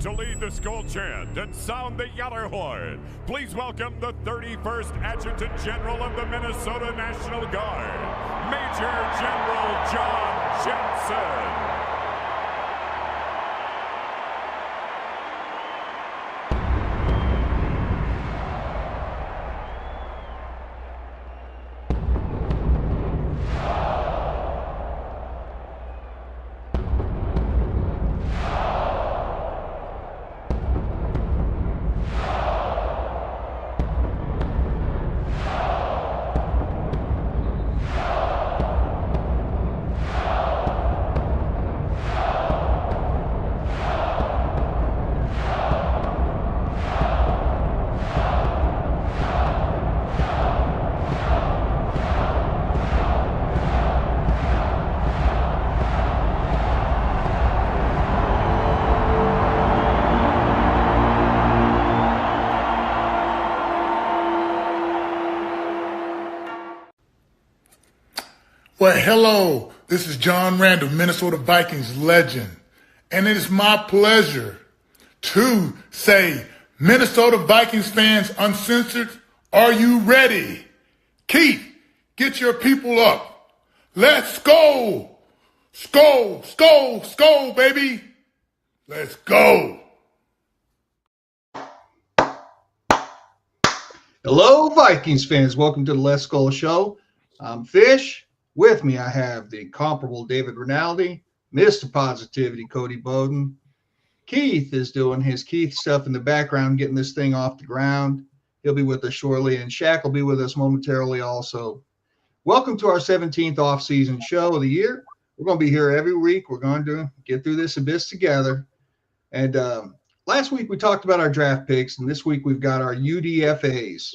To lead the Skol chant and sound the Yeller horn, please welcome the 31st Adjutant General of the Minnesota National Guard, Major General John Jensen. Well, hello, this is John Randall, Minnesota Vikings legend, and it is my pleasure to say, Minnesota Vikings fans uncensored, are you ready? Keith, get your people up. Let's go. Skol, skol, skol, baby. Let's go. Hello, Vikings fans. Welcome to the Let's Skol Show. I'm Fish. With me, I have the incomparable David Rinaldi, Mr. Positivity, Cody Bowden. Keith is doing his Keith stuff in the background, getting this thing off the ground. He'll be with us shortly, and Shaq will be with us momentarily also. Welcome to our 17th off-season show of the year. We're going to be here every week. We're going to get through this abyss together. And last week we talked about our draft picks, and this week we've got our UDFAs.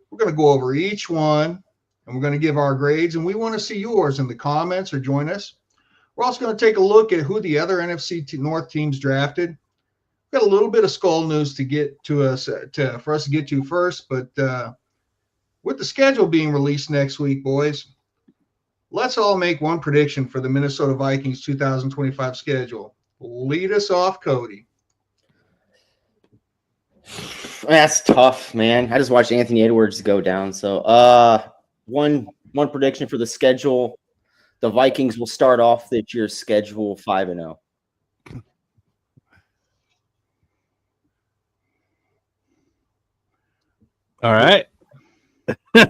We're going to go over each one, and we're going to give our grades, and we want to see yours in the comments or join us. We're also going to take a look at who the other NFC North teams drafted. We've got a little bit of Skol news to get to us for us to get to first, but with the schedule being released next week, boys, let's all make one prediction for the Minnesota Vikings 2025 schedule. Lead us off, Cody. That's tough, man. I just watched Anthony Edwards go down. So one prediction for the schedule. The Vikings will start off this year's schedule 5-0. All right. So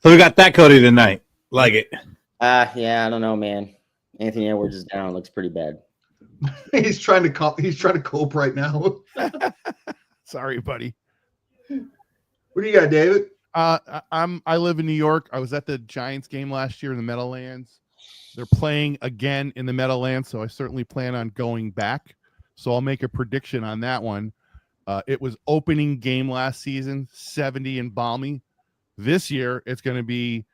we got that Cody tonight. Like it. Yeah, I don't know, man. Anthony Edwards is down. Looks pretty bad. He's trying to cope right now. Sorry, buddy. What do you got, David? I live in New York. I was at the Giants game last year in the Meadowlands. They're playing again in the Meadowlands, so I certainly plan on going back. So I'll make a prediction on that one. It was opening game last season, 70 and balmy. This year, it's going to be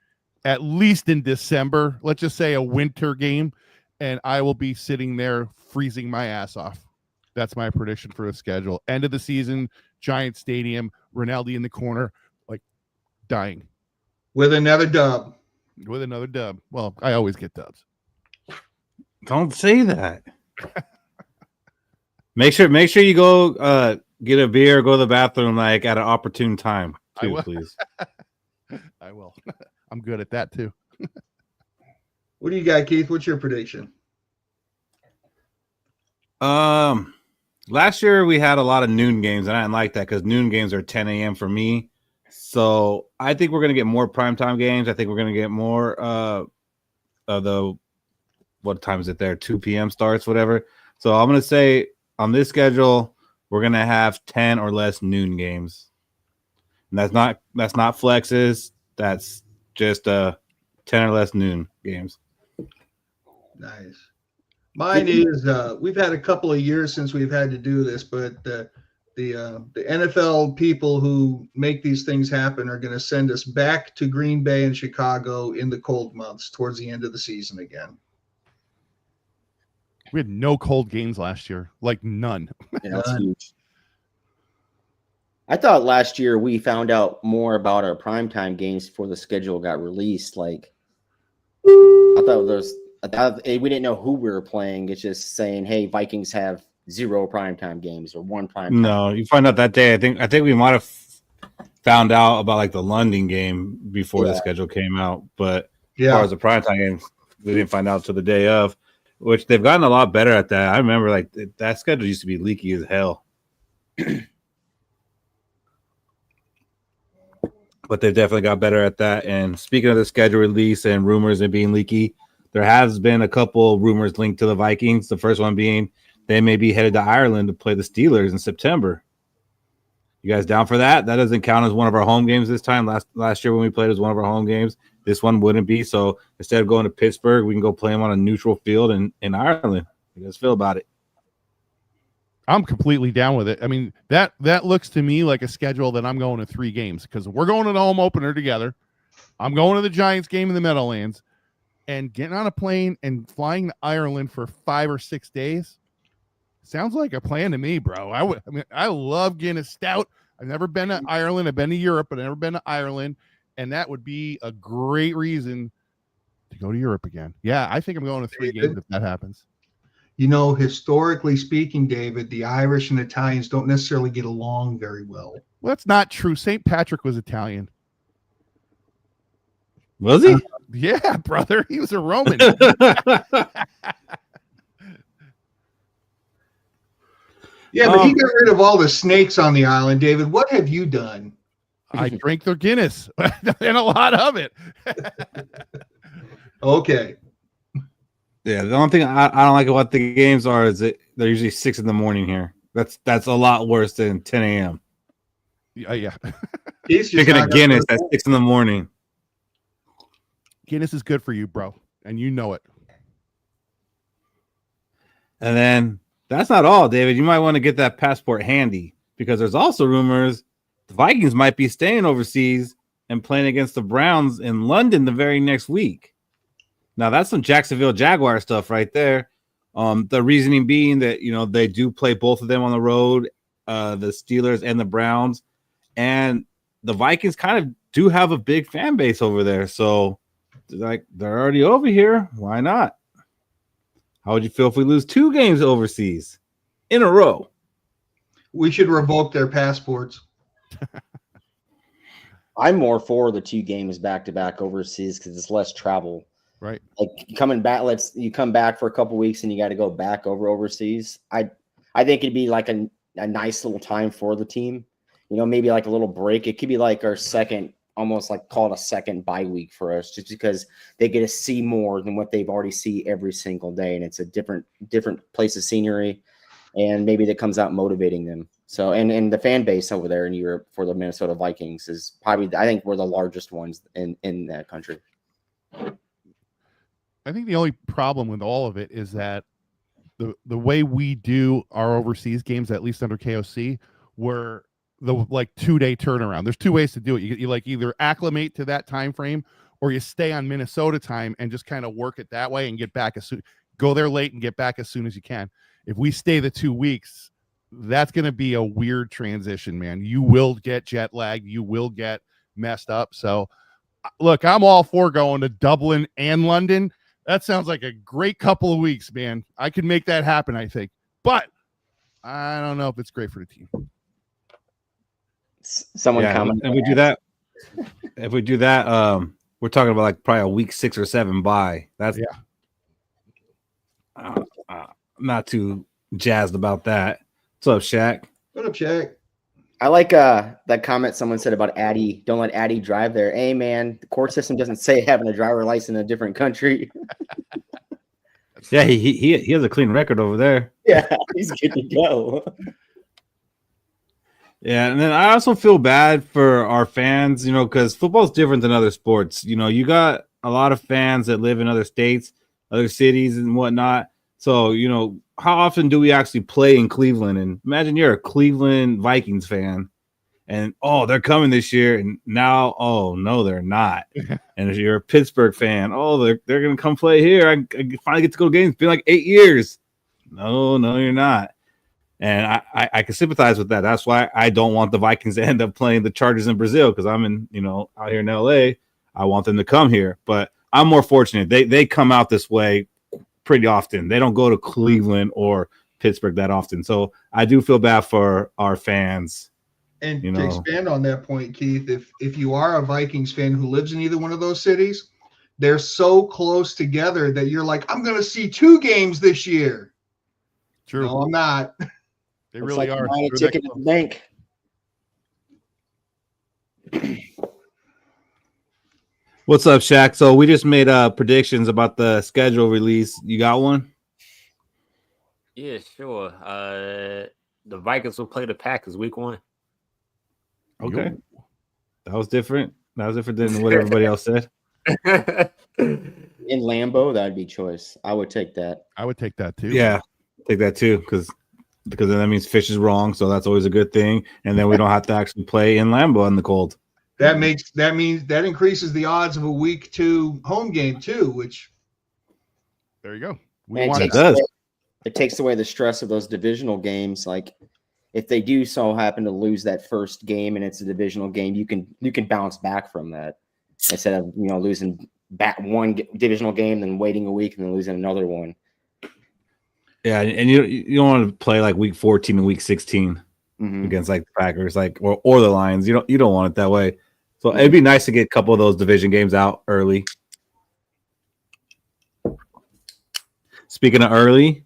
at least in December. Let's just say a winter game, and I will be sitting there freezing my ass off. That's my prediction for the schedule. End of the season, Giant Stadium, Rinaldi in the corner, like dying. With another dub. Well, I always get dubs. Don't say that. Make sure you go get a beer, go to the bathroom like at an opportune time, too, please. I will. I'm good at that too. What do you got, Keith? What's your prediction? Last year we had a lot of noon games, and I didn't like that because noon games are 10 a.m. for me. So I think we're going to get more primetime games. I think we're going to get more of the, what time is it there? 2 p.m. starts, whatever. So I'm going to say on this schedule, we're going to have 10 or less noon games. And that's not flexes. That's just 10 or less noon games. Nice. Mine is we've had a couple of years since we've had to do this, but the NFL people who make these things happen are going to send us back to Green Bay and Chicago in the cold months towards the end of the season again. We had no cold games last year, like none. Yeah, that's huge. I thought last year we found out more about our primetime games before the schedule got released. Like, I We didn't know who we were playing. It's just saying, hey, Vikings have 0 primetime games or 1 primetime. No, you find out that day. I think we might have found out about like the London game before the schedule came out. But as far as the primetime games, we didn't find out till the day of, which they've gotten a lot better at that. I remember like that schedule used to be leaky as hell. But they've definitely got better at that. And speaking of the schedule release and rumors and being leaky, there has been a couple rumors linked to the Vikings. The first one being they may be headed to Ireland to play the Steelers in September. You guys down for that? That doesn't count as one of our home games this time. Last year when we played as one of our home games, this one wouldn't be. So instead of going to Pittsburgh, we can go play them on a neutral field in Ireland. How you guys feel about it? I'm completely down with it. I mean, that looks to me like a schedule that I'm going to 3 games because we're going to the home opener together. I'm going to the Giants game in the Meadowlands, and getting on a plane and flying to Ireland for 5 or 6 days sounds like a plan to me, bro. I mean, I love getting a stout. I've never been to Ireland. I've been to Europe, but I've never been to Ireland, and that would be a great reason to go to Europe again. Yeah, I think I'm going to 3 games if that happens. You know, historically speaking, David, the Irish and Italians don't necessarily get along very well. Well, that's not true. St. Patrick was Italian. Was he? Yeah, brother. He was a Roman. Yeah, but he got rid of all the snakes on the island, David. What have you done? I drank their Guinness and a lot of it. Okay. Yeah, the only thing I don't like about the games is that they're usually 6 a.m. here. That's a lot worse than 10 a.m. Yeah. Drinking a Guinness at 6 a.m. Guinness is good for you, bro, and you know it. And then that's not all, David. You might want to get that passport handy because there's also rumors the Vikings might be staying overseas and playing against the Browns in London the very next week. Now, that's some Jacksonville Jaguar stuff right there. The reasoning being that, they do play both of them on the road, the Steelers and the Browns. And the Vikings kind of do have a big fan base over there. So, they're already over here. Why not? How would you feel if we lose 2 games overseas in a row? We should revoke their passports. I'm more for the 2 games back-to-back overseas because it's less travel. Right. Like coming back, you come back for a couple weeks and you got to go back overseas. I think it'd be like a nice little time for the team. Maybe like a little break. It could be like our second, almost like call it a second bye week for us, just because they get to see more than what they've already see every single day, and it's a different place of scenery, and maybe that comes out motivating them. So, and the fan base over there in Europe for the Minnesota Vikings is probably, I think, we're the largest ones in that country. I think the only problem with all of it is that the way we do our overseas games, at least under KOC, were the 2-day turnaround. There's 2 ways to do it. You like either acclimate to that time frame, or you stay on Minnesota time and just kind of work it that way and get back go there late and get back as soon as you can. If we stay the 2 weeks, that's going to be a weird transition, man. You will get jet lagged. You will get messed up. So look, I'm all for going to Dublin and London. That sounds like a great couple of weeks, man. I could make that happen, I think. But I don't know if it's great for the team. Someone comment. If we do that, we're talking about probably a week 6 or 7 bye. That's I'm not too jazzed about that. What's up, Shaq? What up, Shaq? I like that comment someone said about Addy. Don't let Addy drive there. Hey, man, the court system doesn't say having a driver license in a different country. Yeah, he has a clean record over there. Yeah, he's good to go. Yeah, and then I also feel bad for our fans, because football's different than other sports. You got a lot of fans that live in other states, other cities, and whatnot. So, how often do we actually play in Cleveland? And imagine you're a Cleveland Vikings fan and, they're coming this year. And now, no, they're not. And if you're a Pittsburgh fan, they're going to come play here. I finally get to go to games. It's been like 8 years. No, you're not. And I can sympathize with that. That's why I don't want the Vikings to end up playing the Chargers in Brazil, because I'm out here in LA. I want them to come here. But I'm more fortunate. They come out this way pretty often. They don't go to Cleveland or Pittsburgh that often. So I do feel bad for our fans. And to expand on that point, Keith, if you are a Vikings fan who lives in either one of those cities, they're so close together that you're like, I'm going to see 2 games this year. True. No, I'm not. They really are. Buying a ticket at the bank. What's up, Shaq? So we just made predictions about the schedule release. You got one? Yeah, sure. The Vikings will play the Packers week 1. Okay. That was different. That was different than what everybody else said. In Lambeau, that'd be choice. I would take that. I would take that too. Yeah, take that too, because then that means Fish is wrong, so that's always a good thing. And then we don't have to actually play in Lambeau in the cold. That means that increases the odds of a week 2 home game too, which There you go. It takes away the stress of those divisional games. Like if they do so happen to lose that first game and it's a divisional game, you can bounce back from that instead of losing back one divisional game, then waiting a week and then losing another one. Yeah, and you don't want to play like week 14 and week 16 against like the Packers, like or the Lions. You don't want it that way. So it'd be nice to get a couple of those division games out early. Speaking of early,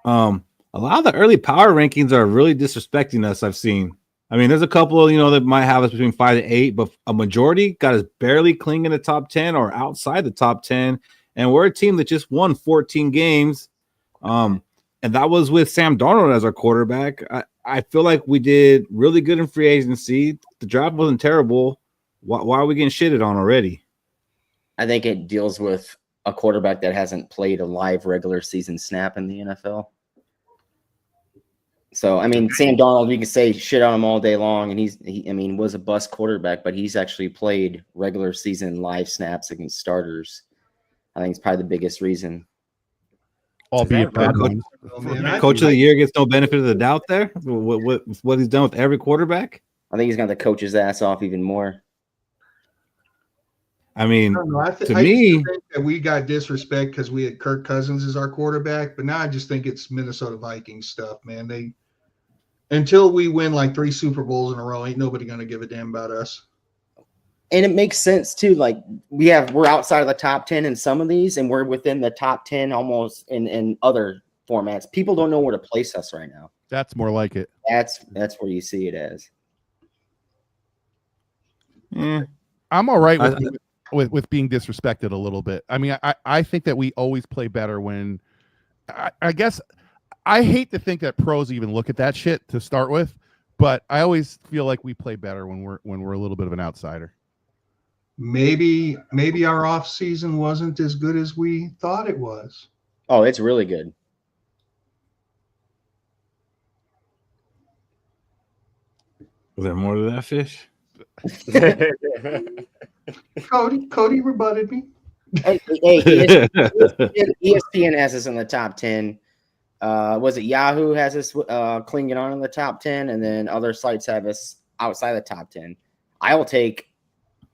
a lot of the early power rankings are really disrespecting us. I've seen. I mean, there's a couple, that might have us between 5 to 8, but a majority got us barely clinging in the top 10 or outside the top 10. And we're a team that just won 14 games. And that was with Sam Darnold as our quarterback. I feel like we did really good in free agency. The draft wasn't terrible. Why are we getting shitted on already? I think it deals with a quarterback that hasn't played a live regular season snap in the NFL. So, I mean, Sam Darnold, you can say shit on him all day long, and he was a bust quarterback, but he's actually played regular season live snaps against starters. I think it's probably the biggest reason. Albeit bad ones. Coach of the year gets no benefit of the doubt there? What he's done with every quarterback? I think he's going to coach his ass off even more. I mean, I think that we got disrespect because we had Kirk Cousins as our quarterback, but now I just think it's Minnesota Vikings stuff, man. Until we win like 3 Super Bowls in a row, ain't nobody going to give a damn about us. And it makes sense too. Like we're outside of the top 10 in some of these, and we're within the top 10 almost in other formats. People don't know where to place us right now. That's more like it. That's where you see it as. I'm all right with being disrespected a little bit. I mean, I think that we always play better when I guess I hate to think that pros even look at that shit to start with, but I always feel like we play better when we're a little bit of an outsider. Maybe our off season wasn't as good as we thought it was. Oh, it's really good. Is there more to that, Fish? Cody rebutted me. Hey, ESPN has us in the top 10. Was it Yahoo has us clinging on in the top 10, and then other sites have us outside the top 10. I will take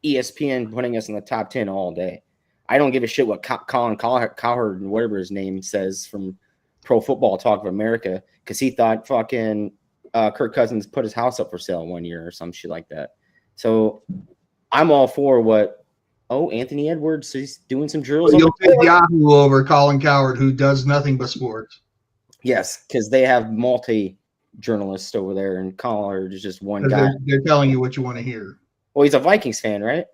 ESPN putting us in the top 10 all day. I don't give a shit what Colin Cowherd, whatever his name, says from Pro Football Talk of America, because he thought fucking Kirk Cousins put his house up for sale one year or some shit like that. So I'm all for what. Oh, Anthony Edwards, he's doing some drills. You'll take Yahoo over Colin Cowherd, who does nothing but sports. Yes, because they have multi-journalists over there, and Cowherd is just one guy. They're telling you what you want to hear. Well, he's a Vikings fan, right?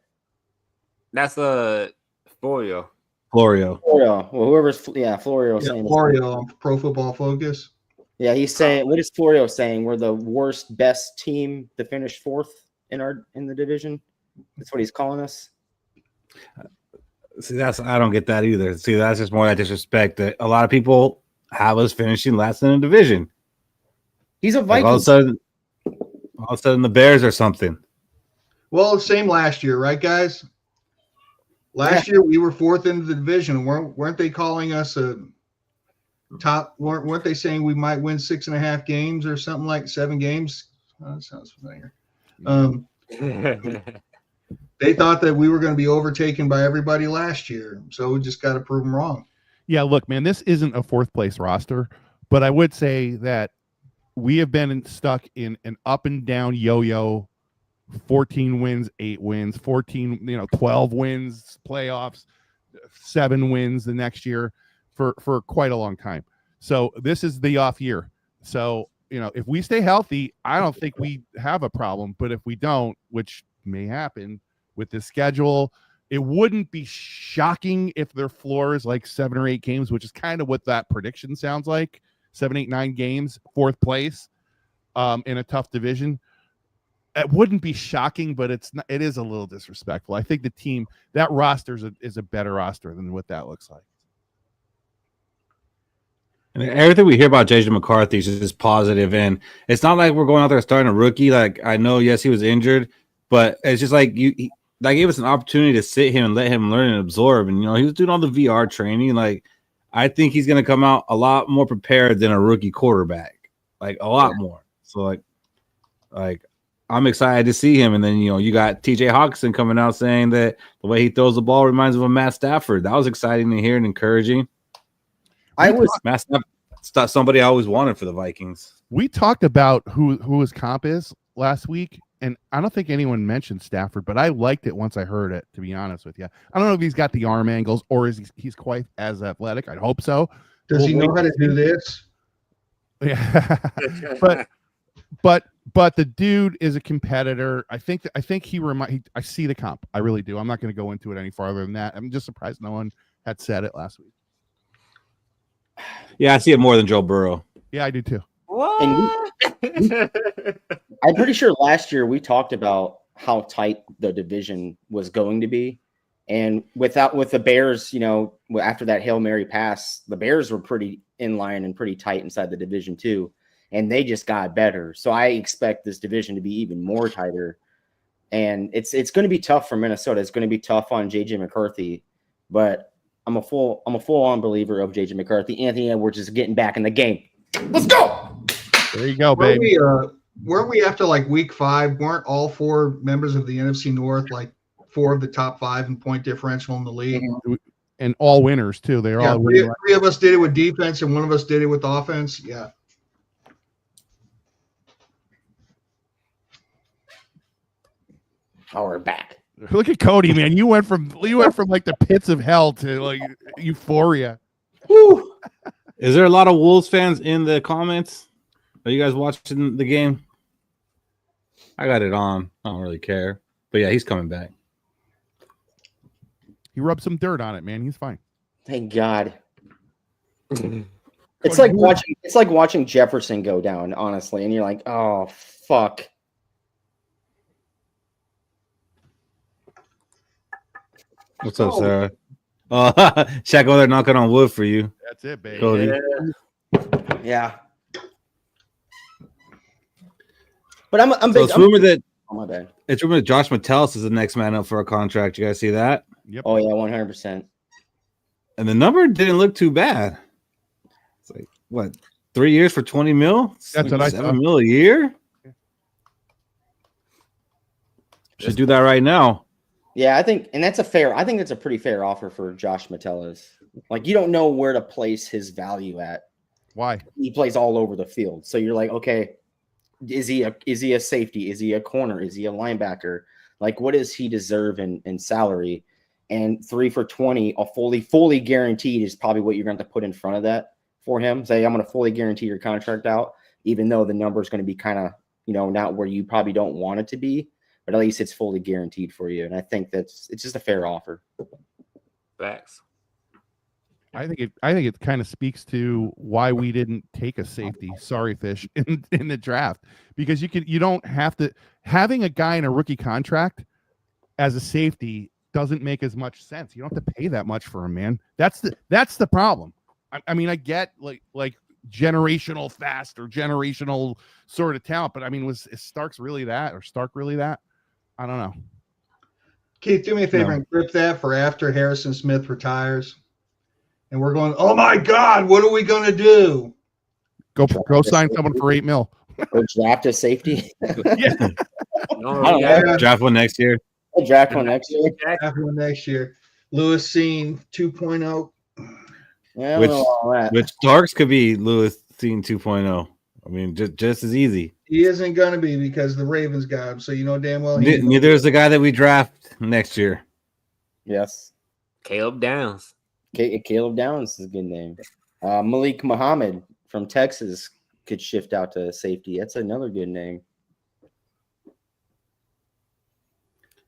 That's Florio. Well, whoever's Florio saying. Florio on Pro Football Focus. Yeah, he's saying. What is Florio saying? We're the best team to finish 4th in the division. That's what he's calling us. See, I don't get that either. See, that's just more that disrespect that a lot of people have us finishing last in the division. He's a Viking. Like all of a sudden, the Bears or something. Well, same last year, right, guys? Last year we were 4th in the division. Weren't they calling us a top? Weren't they saying we might win 6.5 games or something like 7 games? Oh, that sounds familiar. They thought that we were going to be overtaken by everybody last year, so we just got to prove them wrong. Yeah, look, man, this isn't a fourth place roster, but I would say that we have been stuck in an up and down yo-yo, 14 wins, 8 wins, 14, 12 wins, playoffs, 7 wins the next year for quite a long time. So this is the off year. So, if we stay healthy, I don't think we have a problem. But if we don't, which may happen with this schedule, it wouldn't be shocking if their floor is like 7 or 8 games, which is kind of what that prediction sounds like. 7, 8, 9 games, fourth place in a tough division. It wouldn't be shocking, but it is a little disrespectful. I think the team, that roster is a better roster than what that looks like. And everything we hear about JJ McCarthy is just positive, and it's not like we're going out there starting a rookie. Like, I know, yes, he was injured, but it's just like that gave us an opportunity to sit him and let him learn and absorb. And he was doing all the VR training. Like, I think he's going to come out a lot more prepared than a rookie quarterback, like a lot more. So like I'm excited to see him. And then you got TJ Hawkinson coming out saying that the way he throws the ball reminds him of Matt Stafford. That was exciting to hear and encouraging. Matt Stafford, somebody I always wanted for the Vikings. We talked about who his comp is last week, and I don't think anyone mentioned Stafford, but I liked it once I heard it, to be honest with you. I don't know if he's got the arm angles or he's quite as athletic. I'd hope so. Does he know how to do this? Yeah. but the dude is a competitor. I think I see the comp. I really do. I'm not going to go into it any farther than that. I'm just surprised no one had said it last week. Yeah, I see it more than Joe Burrow. Yeah, I do too. What? I'm pretty sure last year we talked about how tight the division was going to be. And with the Bears, after that Hail Mary pass, the Bears were pretty in line and pretty tight inside the division too. And they just got better. So I expect this division to be even more tighter. And it's going to be tough for Minnesota. It's going to be tough on JJ McCarthy. But I'm a full-on believer of JJ McCarthy. Anthony Edwards is getting back in the game. Let's go. There you go, baby. Weren't we after like week 5? Weren't all 4 members of the NFC North like 4 of the top 5 in point differential in the league? And all winners too. They're all three of us did it with defense, and one of us did it with offense. Yeah. Oh, we're back. Look at Cody, man. You went from like the pits of hell to like euphoria. Woo. Is there a lot of Wolves fans in the comments? Are you guys watching the game? I got it on. I don't really care. But yeah, he's coming back. He rubbed some dirt on it, man. He's fine. Thank God. It's like watching Jefferson go down, honestly, and you're like, oh fuck. What's up, Sarah? Shaq over there knocking on wood for you. That's it, baby. Cody. Yeah. But I'm So big. it's rumored that My bad. It's rumored that Josh Metellus is the next man up for a contract. You guys see that? Yep. Oh yeah, 100%. And the number didn't look too bad. It's like what, 3 years for 20 mil? That's what I $7 thought. mil a year. Should do that right now. Yeah, I think that's a pretty fair offer for Josh Metellus. Like, you don't know where to place his value at. Why? He plays all over the field. So you're like, okay, is he a safety? Is he a corner? Is he a linebacker? Like, what does he deserve in salary? And 3 for 20, a fully guaranteed is probably what you're going to have to put in front of that for him. Say, I'm going to fully guarantee your contract out, even though the number is going to be kind of, not where you probably don't want it to be, but at least it's fully guaranteed for you. And I think it's just a fair offer. Facts. I think it kind of speaks to why we didn't take a safety. Sorry, Fish, in the draft, because you don't have to having a guy in a rookie contract as a safety doesn't make as much sense. You don't have to pay that much for him, man. That's the problem. I mean, I get like generational fast or generational sort of talent, but I mean, is Stark really that? I don't know. Keith, do me a favor and grip that for after Harrison Smith retires. And we're going, oh my God, what are we going to do? Go sign someone for $8 million. Or draft a safety. Yeah. Draft one next year. Draft one next year. Draft one next year. Lewis Scene 2.0. Yeah, I Which- don't know all that. Which Starks could be Lewis Seaton 2.0. I mean, just as easy. He isn't going to be because the Ravens got him. So you know damn well. Neither is the guy that we draft next year. Yes. Caleb Downs. Caleb Downs is a good name. Malik Muhammad from Texas could shift out to safety. That's another good name.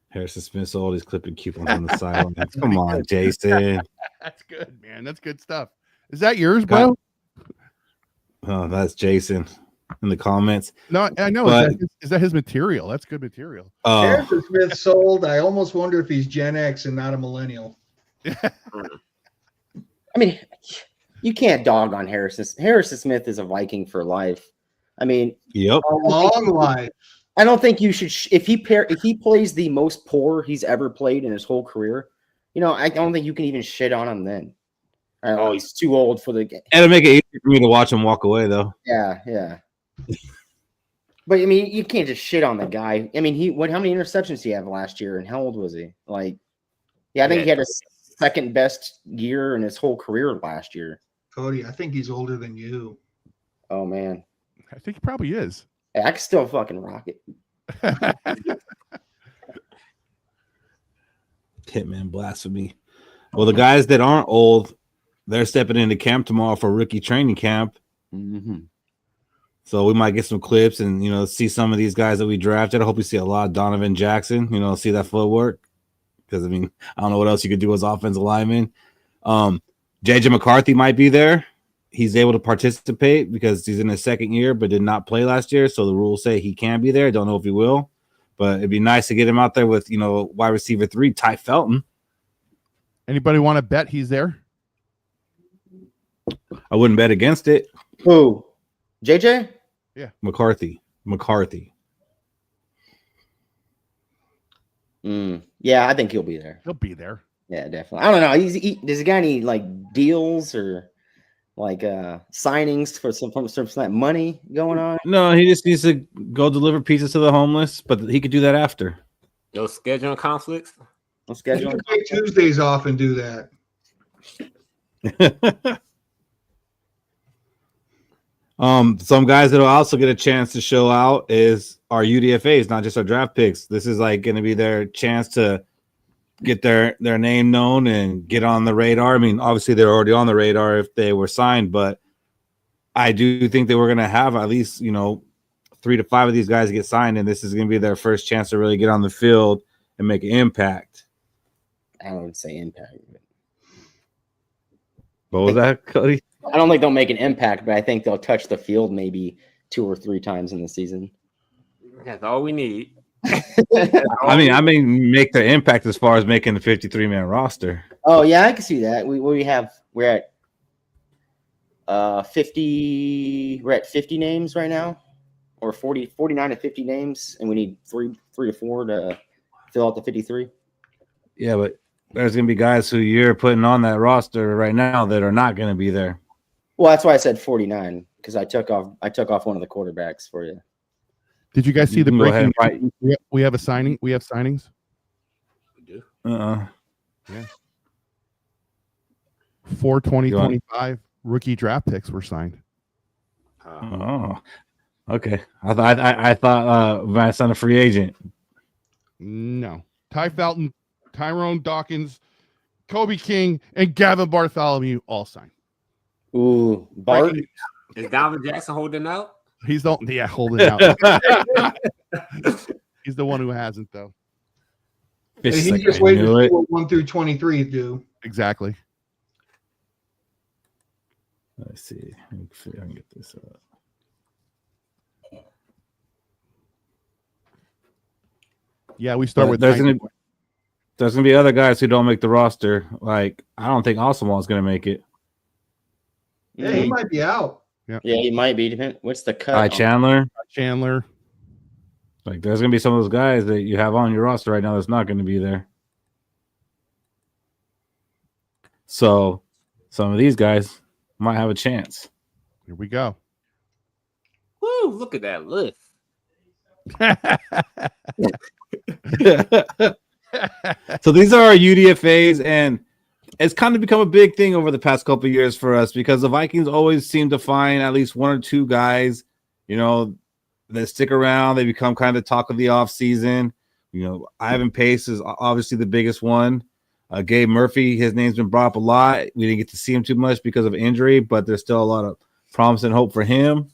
Harrison Smith sold his clipping coupons on the sideline. Come on, Jason. That's good, man. That's good stuff. Is that yours, bro? Oh, that's Jason in the comments. No, I know. But- Is that his material? That's good material. Harrison Smith sold. I almost wonder if he's Gen X and not a millennial. I mean, you can't dog on Harrison. Harrison Smith is a Viking for life. I mean, Yep. A long life. I don't think you should. If he plays the most poor he's ever played in his whole career, I don't think you can even shit on him then. Oh, he's too old for the game. It'll make it easier for me to watch him walk away, though. Yeah. But I mean, you can't just shit on the guy. I mean, how many interceptions did he have last year, and how old was he? I think he had a second best year in his whole career last year. Cody, I think he's older than you. Oh man, I think he probably is. hey, I can still fucking rock it. Hitman blasphemy. Well, the guys that aren't old, they're stepping into camp tomorrow for rookie training camp. Mm-hmm. So we might get some clips and, see some of these guys that we drafted. I hope we see a lot of Donovan Jackson, see that footwork. Because, I mean, I don't know what else you could do as offensive lineman. JJ McCarthy might be there. He's able to participate because he's in his second year but did not play last year. So the rules say he can be there. Don't know if he will. But it'd be nice to get him out there with, wide receiver 3, Ty Felton. Anybody want to bet he's there? I wouldn't bet against it. Who? JJ? McCarthy. Yeah, I think he'll be there. He'll be there. Yeah, definitely. I don't know. Does he got any deals or signings for some of that money going on? No, he just needs to go deliver pizzas to the homeless, but he could do that after. No scheduling conflicts. No You schedule. can take Tuesdays off and do that. Some guys that'll also get a chance to show out is our UDFAs, not just our draft picks. This is going to be their chance to get their name known and get on the radar. I mean, obviously they're already on the radar if they were signed, but I do think that we're going to have at least 3 to 5 of these guys get signed, and this is going to be their first chance to really get on the field and make an impact. I would say impact. What was that, Cody? I don't think they'll make an impact, but I think they'll touch the field maybe 2 or 3 times in the season. That's all we need. I mean, make the impact as far as making the 53-man roster. Oh yeah, I can see that. We're at 50. We're at 50 names right now, or 49 to 50 names, and we need 3 to 4 to fill out the 53. Yeah, but there's going to be guys who you're putting on that roster right now that are not going to be there. Well, that's why I said 49 because I took off one of the quarterbacks for you. Did you guys see the Go ahead breaking? and We have a signing. We have signings. We do. 4 2025 rookie draft picks were signed. Oh, okay. I thought my son a free agent. No. Ty Felton, Tyrone Dawkins, Kobe King, and Gavin Bartholomew all signed. Ooh, Bart. Is Donovan Jackson holding out? He's holding out. He's the one who hasn't though. He's Like, just I waiting to knew see it. what 1 through 23 do. Exactly. Let's see. If I can get this up. Yeah, we start But with there's 90. gonna be other guys who don't make the roster. Like I don't think Oswald's gonna make it. Yeah, he might be out. Yeah, he might be. What's the cut? Ty Chandler. Chandler. Like there's gonna be some of those guys that you have on your roster right now that's not gonna be there. So some of these guys might have a chance. Here we go. Woo! Look at that list. So these are our UDFAs, and it's kind of become a big thing over the past couple of years for us because the Vikings always seem to find at least one or two guys, that stick around. They become kind of the talk of the offseason. Ivan Pace is obviously the biggest one. Gabe Murphy, his name's been brought up a lot. We didn't get to see him too much because of injury, but there's still a lot of promise and hope for him.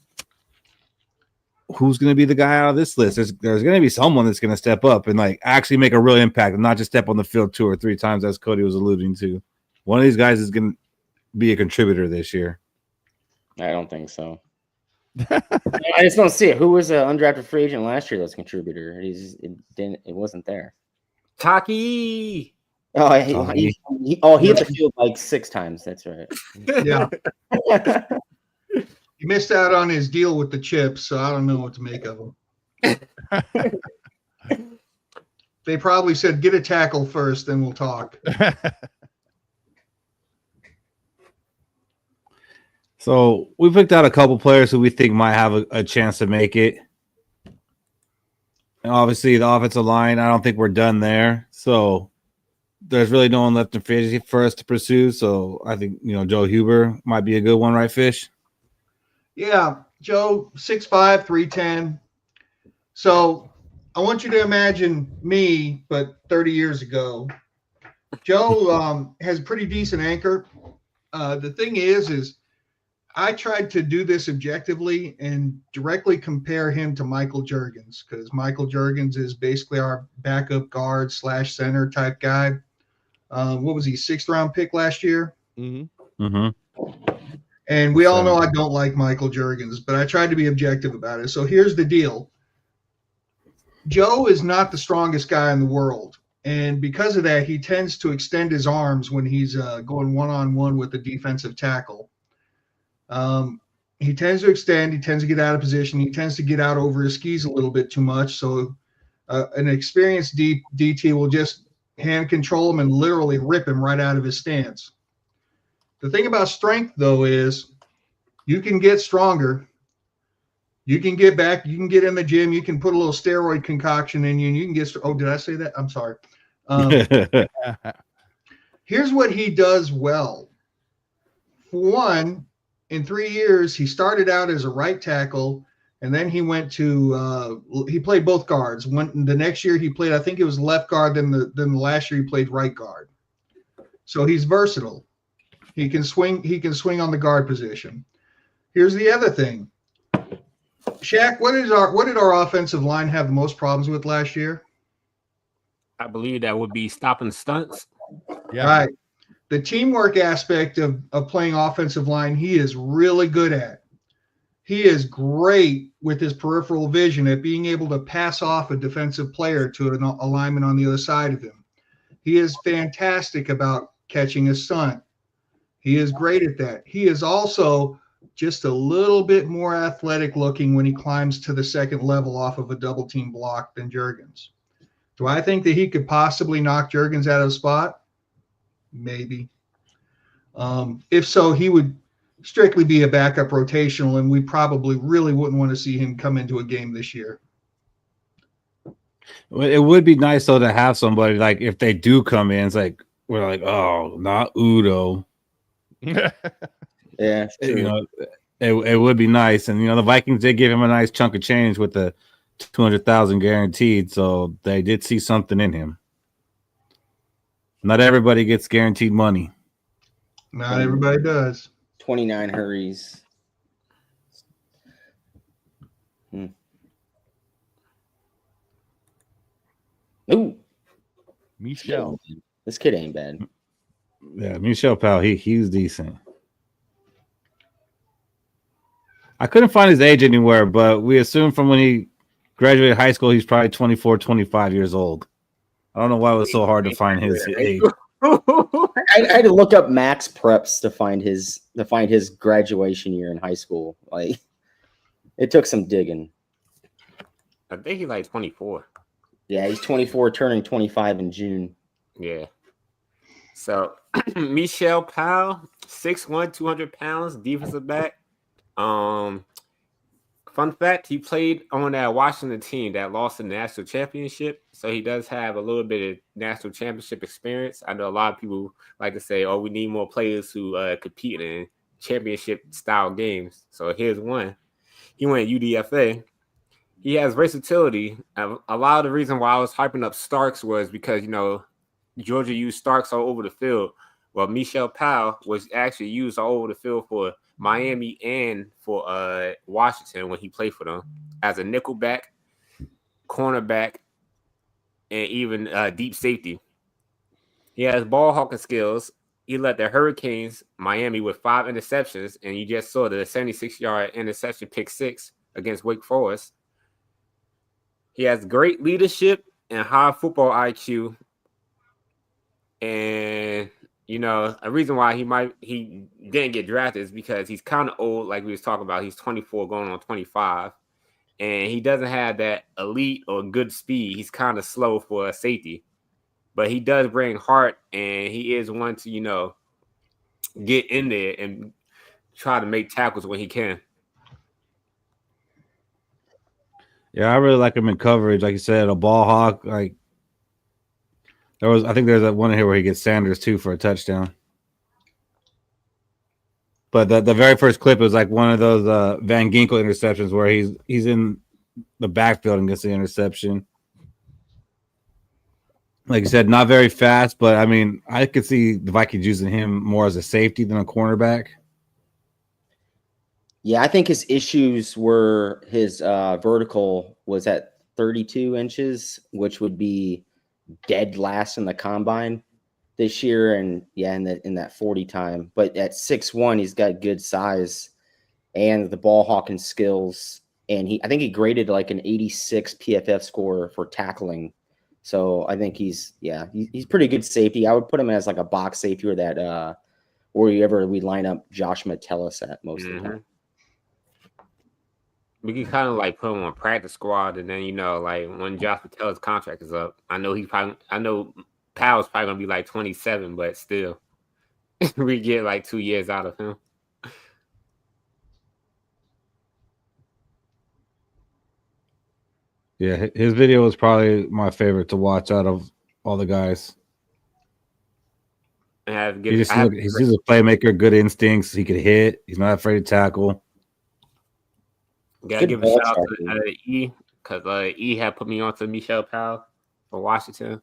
Who's going to be the guy out of this list? There's going to be someone that's going to step up and actually make a real impact and not just step on the field 2 or 3 times, as Cody was alluding to. One of these guys is going to be a contributor this year. I don't think so. I just don't see it. Who was an undrafted free agent last year that's a contributor? It wasn't there. Taki. Oh, he hit the field like 6 times. That's right. Yeah. He missed out on his deal with the Chips, so I don't know what to make of him. They probably said, get a tackle first, then we'll talk. So we picked out a couple players who we think might have a chance to make it. And obviously, the offensive line, I don't think we're done there. So there's really no one left in free agency for us to pursue. So I think, Joe Huber might be a good one, right, Fish? Yeah, Joe, 6'5", 310. So I want you to imagine me, but 30 years ago. Joe has a pretty decent anchor. The thing is I tried to do this objectively and directly compare him to Michael Juergens, because Michael Juergens is basically our backup guard / center type guy. What was he, 6th round pick last year? Mm-hmm. Mm-hmm. And we all know I don't like Michael Juergens, but I tried to be objective about it. So here's the deal. Joe is not the strongest guy in the world. And because of that, he tends to extend his arms when he's going one-on-one with the defensive tackle. He tends to extend. He tends to get out of position. He tends to get out over his skis a little bit too much. So an experienced DT will just hand control him and literally rip him right out of his stance. The thing about strength, though, is you can get stronger. You can get back. You can get in the gym. You can put a little steroid concoction in you, and you can get – oh, did I say that? I'm sorry. Here's what he does well. For one, in 3 years, he started out as a right tackle, and then he went to he played both guards. The next year he played, I think it was left guard. Then the last year he played right guard. So he's versatile. He can swing. He can swing on the guard position. Here's the other thing. Shaq, what did our offensive line have the most problems with last year? I believe that would be stopping stunts. Yeah. Right. The teamwork aspect of playing offensive line, he is really good at. He is great with his peripheral vision at being able to pass off a defensive player to an alignment on the other side of him. He is fantastic about catching a stunt. He is great at that. He is also just a little bit more athletic looking when he climbs to the second level off of a double team block than Juergens. Do I think that he could possibly knock Juergens out of the spot? Maybe. If so, he would strictly be a backup rotational, and we probably really wouldn't want to see him come into a game this year. It would be nice, though, to have somebody, if they do come in, we're like, oh, not Udo. Yeah, it would be nice. And, the Vikings did give him a nice chunk of change with the $200,000 guaranteed, so they did see something in him. Not everybody gets guaranteed money. Not everybody does. 29 hurries. Ooh, Michelle. this kid ain't bad. Yeah, Michelle Powell, he's decent. I couldn't find his age anywhere, but we assume from when he graduated high school, he's probably 24, 25 years old. I don't know why it was so hard to find his age. I had to look up Max Preps to find his graduation year in high school. It took some digging. I think he's 24. Yeah, he's 24, turning 25 in June. Yeah. So Michelle Powell, 6'1", 200 pounds, defensive back. Fun fact, he played on that Washington team that lost the national championship. So he does have a little bit of national championship experience. I know a lot of people like to say, oh, we need more players who compete in championship style games. So here's one. He went UDFA. He has versatility. A lot of the reason why I was hyping up Starks was because, Georgia used Starks all over the field. Well, Michelle Powell was actually used all over the field for Miami and for Washington when he played for them as a nickelback, cornerback, and even deep safety. He has ball hawking skills. He led the Hurricanes, Miami, with 5 interceptions, and you just saw the 76-yard interception pick 6 against Wake Forest. He has great leadership and high football IQ. And a reason why he didn't get drafted is because he's kind of old, like we was talking about. He's 24 going on 25. And he doesn't have that elite or good speed. He's kind of slow for a safety. But he does bring heart, and he is one to, get in there and try to make tackles when he can. Yeah, I really like him in coverage. Like you said, a ball hawk. Like I think there's that one here where he gets Sanders too for a touchdown. But the very first clip was like one of those Van Ginkel interceptions where he's in the backfield and gets the interception. Like you said, not very fast, but I mean, I could see the Vikings using him more as a safety than a cornerback. Yeah, I think his issues were his vertical was at 32 inches, which would be dead last in the combine this year, and in that 40 time. But at 6'1", he's got good size and the ball hawking skills. And I think he graded like an 86 PFF score for tackling. So I think he's pretty good safety. I would put him as like a box safety or that wherever we line up Josh Metellus at most of the time. We can kind of like put him on practice squad, and then like when Josh Patel's contract is up, I know Powell's probably gonna be like 27, but still, we get like 2 years out of him. Yeah, his video was probably my favorite to watch out of all the guys. He's a playmaker, good instincts. He could hit. He's not afraid to tackle. Gotta give a shout out to E, because E had put me on to Michelle Powell for Washington.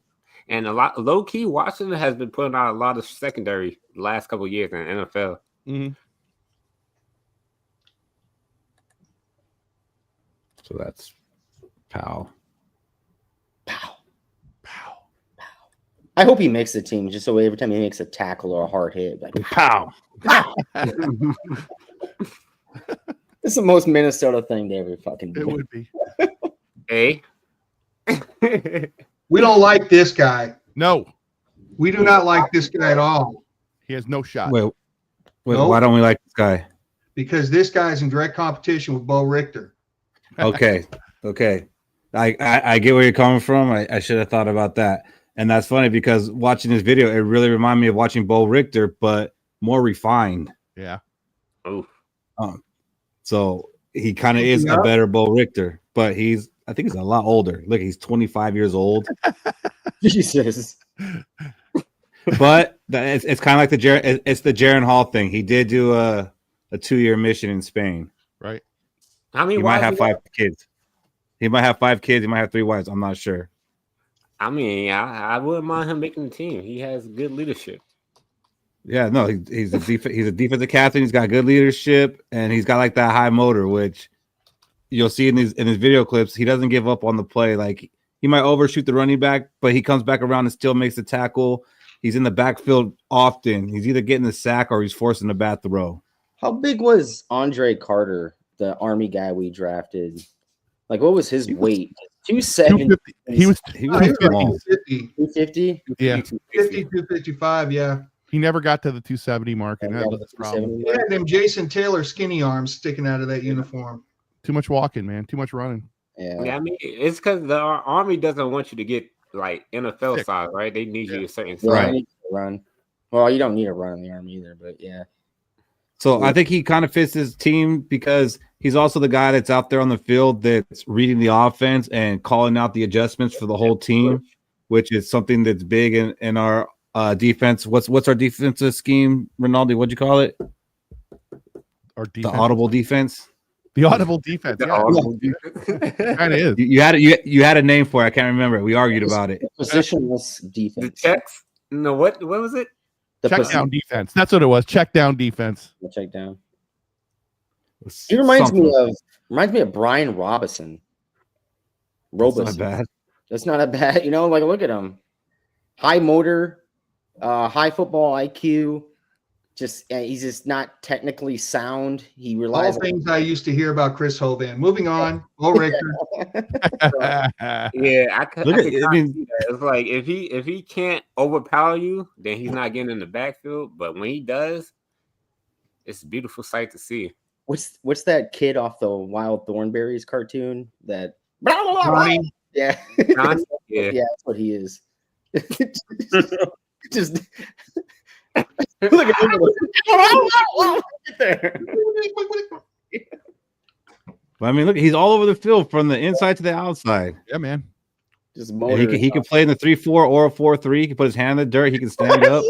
And a lot low key, Washington has been putting out a lot of secondary the last couple of years in the NFL. Mm-hmm. So that's Powell. I hope he makes the team just so every time he makes a tackle or a hard hit, like pow. It's the most Minnesota thing to ever fucking do. It would be. Hey. We don't like this guy. No. We do not like this guy at all. He has no shot. Wait, Nope. Why don't we like this guy? Because this guy's in direct competition with Bo Richter. Okay. I get where you're coming from. I should have thought about that. And that's funny because watching this video, it really reminded me of watching Bo Richter, but more refined. Yeah. Oh. So he kind of is a better Bo Richter, but I think he's a lot older. Look, he's 25 years old. Jesus. But it's kind of like the Jaron Hall thing. He did do a 2-year mission in Spain. Right. How many? He might have 5 kids. He might have 5 kids. He might have 3 wives. I'm not sure. I mean, I wouldn't mind him making the team. He has good leadership. Yeah, no, he's a defensive captain. He's got good leadership, and he's got like that high motor, which you'll see in his video clips. He doesn't give up on the play. Like he might overshoot the running back, but he comes back around and still makes the tackle. He's in the backfield often. He's either getting the sack or he's forcing a bad throw. How big was Andre Carter, the Army guy we drafted? Like, what was his weight? 270. He was 250. 250? Yeah. 250, 255, yeah. He never got to the 270 mark, and that was the problem. He had them Jason Taylor skinny arms sticking out of that uniform. Too much walking, man. Too much running. Yeah. I mean, it's because the Army doesn't want you to get like NFL size, right? They need you a certain size. Right. Run. Well, you don't need to run in the Army either, but yeah. So I think he kind of fits his team because he's also the guy that's out there on the field that's reading the offense and calling out the adjustments for the whole team, which is something that's big in our defense. What's our defensive scheme, Rinaldi? What'd you call it? Our The defense. audible defense. The audible defense. The Yeah, audible defense. kind of is. You had a name for it. I can't remember. We argued about it. Positionless The defense. checks. No, what was it? The Check down defense. That's what it was. Check down defense. Check down. He reminds Something. me of Brian Robinson. That's not bad. That's not a bad, like look at him. High motor, high football IQ. He's just not technically sound. He All relies on things I used to hear about Chris Hovan. Moving on. Bo Richter. Yeah, I could. Look I at- could I kinda mean- see that. It's like if he can't overpower you, then he's not getting in the backfield. But when he does, it's a beautiful sight to see. what's that kid off the Wild Thornberries cartoon that Ronnie. yeah. Johnny? Yeah. Yeah, that's what he is. Just look at him. Right there. But I mean, look, he's all over the field from the inside to the outside. Yeah, man. Just And motor. he can play in the 3-4 or a 4-3. He can put his hand in the dirt. He can stand up.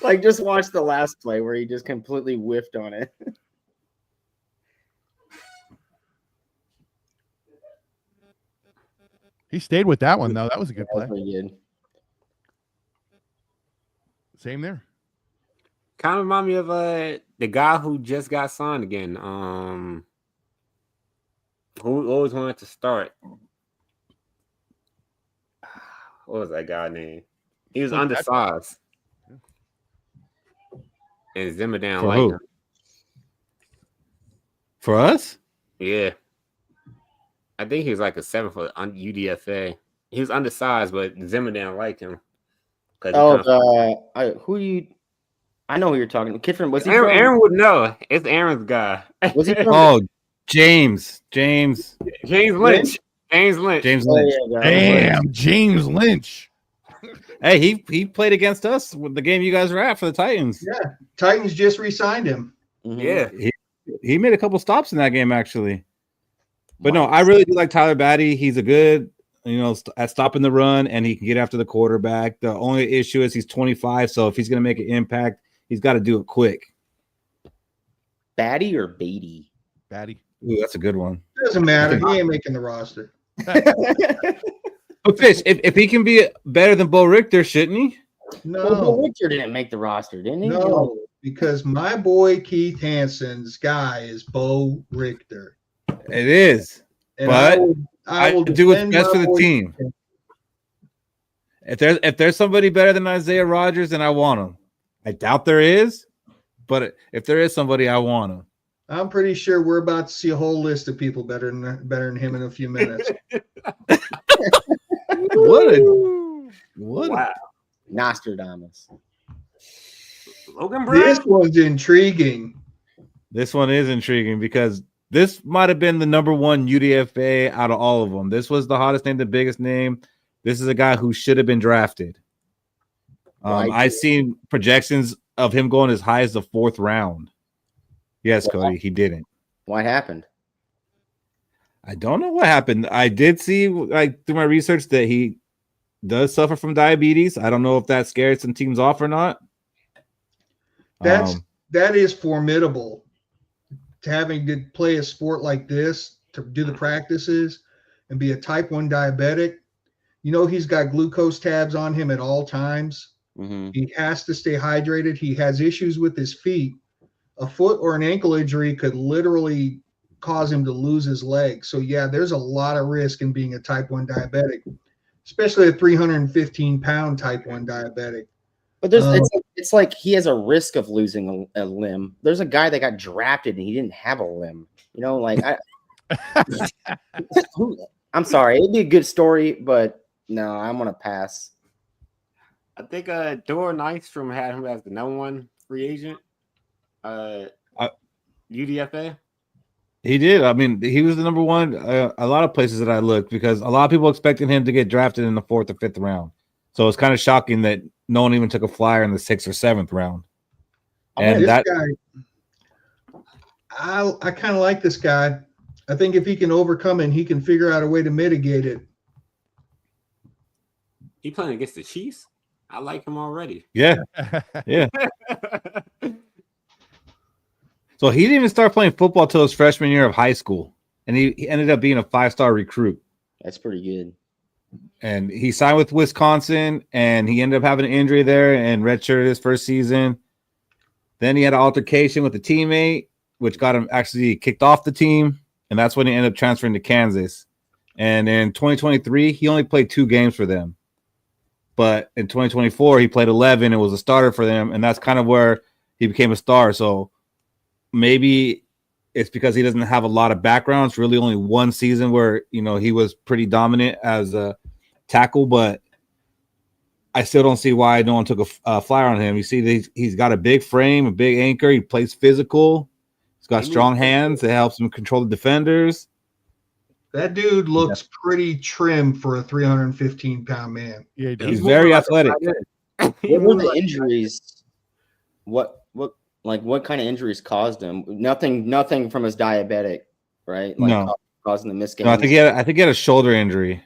Like just watch the last play where he just completely whiffed on it. He stayed with that one though. That was a good play. That's pretty good. Same there. Kind of remind me of the guy who just got signed again. Who always wanted to start. What was that guy name? He was Who's that? undersized. And Zimmerdown For liked who? him. For us? Yeah. I think he was like a 7-foot UDFA. He was undersized, but Zimmerdown liked him. 'Cause he kinda- Who you? I know who you're talking. Kid from was he Aaron, from? Aaron would know. It's Aaron's guy. Was he from? Oh, James James Lynch. James Lynch. Lynch. Oh, yeah, Damn, James Lynch. Hey, he played against us with the game you guys were at for the Titans. Yeah. Titans just re-signed him. Mhm. Yeah. He made a couple stops in that game actually. But no, I really do like Tyler Batty. He's a good, at stopping the run, and he can get after the quarterback. The only issue is he's 25, so if he's going to make an impact, he's got to do it quick. Batty or Beatty? Batty. Ooh, that's a good one. Doesn't matter. He ain't making the roster. But Fish, if he can be better than Bo Richter, shouldn't he? Well, Bill No. Richter didn't make the roster, didn't he? No. Because my boy Keith Hansen's guy is Bo Richter. It is. And But I will do what's defend best my for the boy team. Keith. If there's somebody better than Isaiah Rodgers, then I want him. I doubt there is, but if there is somebody, I want him. I'm pretty sure we're about to see a whole list of people better than him in a few minutes. What? Wow. Nostradamus. Logan Brown. This one's intriguing. This one is intriguing because this might have been the number one UDFA out of all of them. This was the hottest name, the biggest name. This is a guy who should have been drafted. Right. I've seen projections of him going as high as the 4th round. Yes, Cody, he didn't. What happened? I don't know what happened. I did see, through my research, that he does suffer from diabetes. I don't know if that scared some teams off or not. That is formidable. To having to play a sport like this, to do the practices, and be a type 1 diabetic. He's got glucose tabs on him at all times. Mm-hmm. He has to stay hydrated. He has issues with his feet. A foot or an ankle injury could literally cause him to lose his leg. So, yeah, there's a lot of risk in being a type 1 diabetic, especially a 315-pound type 1 diabetic. But it's like he has a risk of losing a limb. There's a guy that got drafted and he didn't have a limb. I'm sorry. It'd be a good story, but no, I'm gonna pass. I think Dora Nystrom had him as the number 1 free agent. UDFA. He did. I mean, he was the number one. A lot of places that I looked because a lot of people expected him to get drafted in the 4th or 5th round. So it's kind of shocking that no one even took a flyer in the 6th or 7th round. And this that guy, I kind of like this guy. I think if he can overcome it and he can figure out a way to mitigate it. He playing against the Chiefs. I like him already. yeah. So he didn't even start playing football till his freshman year of high school, and he ended up being a 5-star recruit. That's pretty good. And he signed with Wisconsin, and he ended up having an injury there and redshirted his first season. Then he had an altercation with a teammate, which got him actually kicked off the team, and that's when he ended up transferring to Kansas. And in 2023, he only played 2 games for them. But in 2024, he played 11 and was a starter for them, and that's kind of where he became a star. So maybe it's because he doesn't have a lot of background. It's really only one season where, he was pretty dominant as a tackle, but I still don't see why no one took a flyer on him. You see, he's got a big frame, a big anchor. He plays physical. He's got strong hands. It helps him control the defenders. That dude looks pretty trim for a 315-pound man. Yeah, he does. He's very athletic. What were the injuries? What kind of injuries caused him? Nothing from his diabetic, right? No. Causing the missed games. No, I think he had a shoulder injury.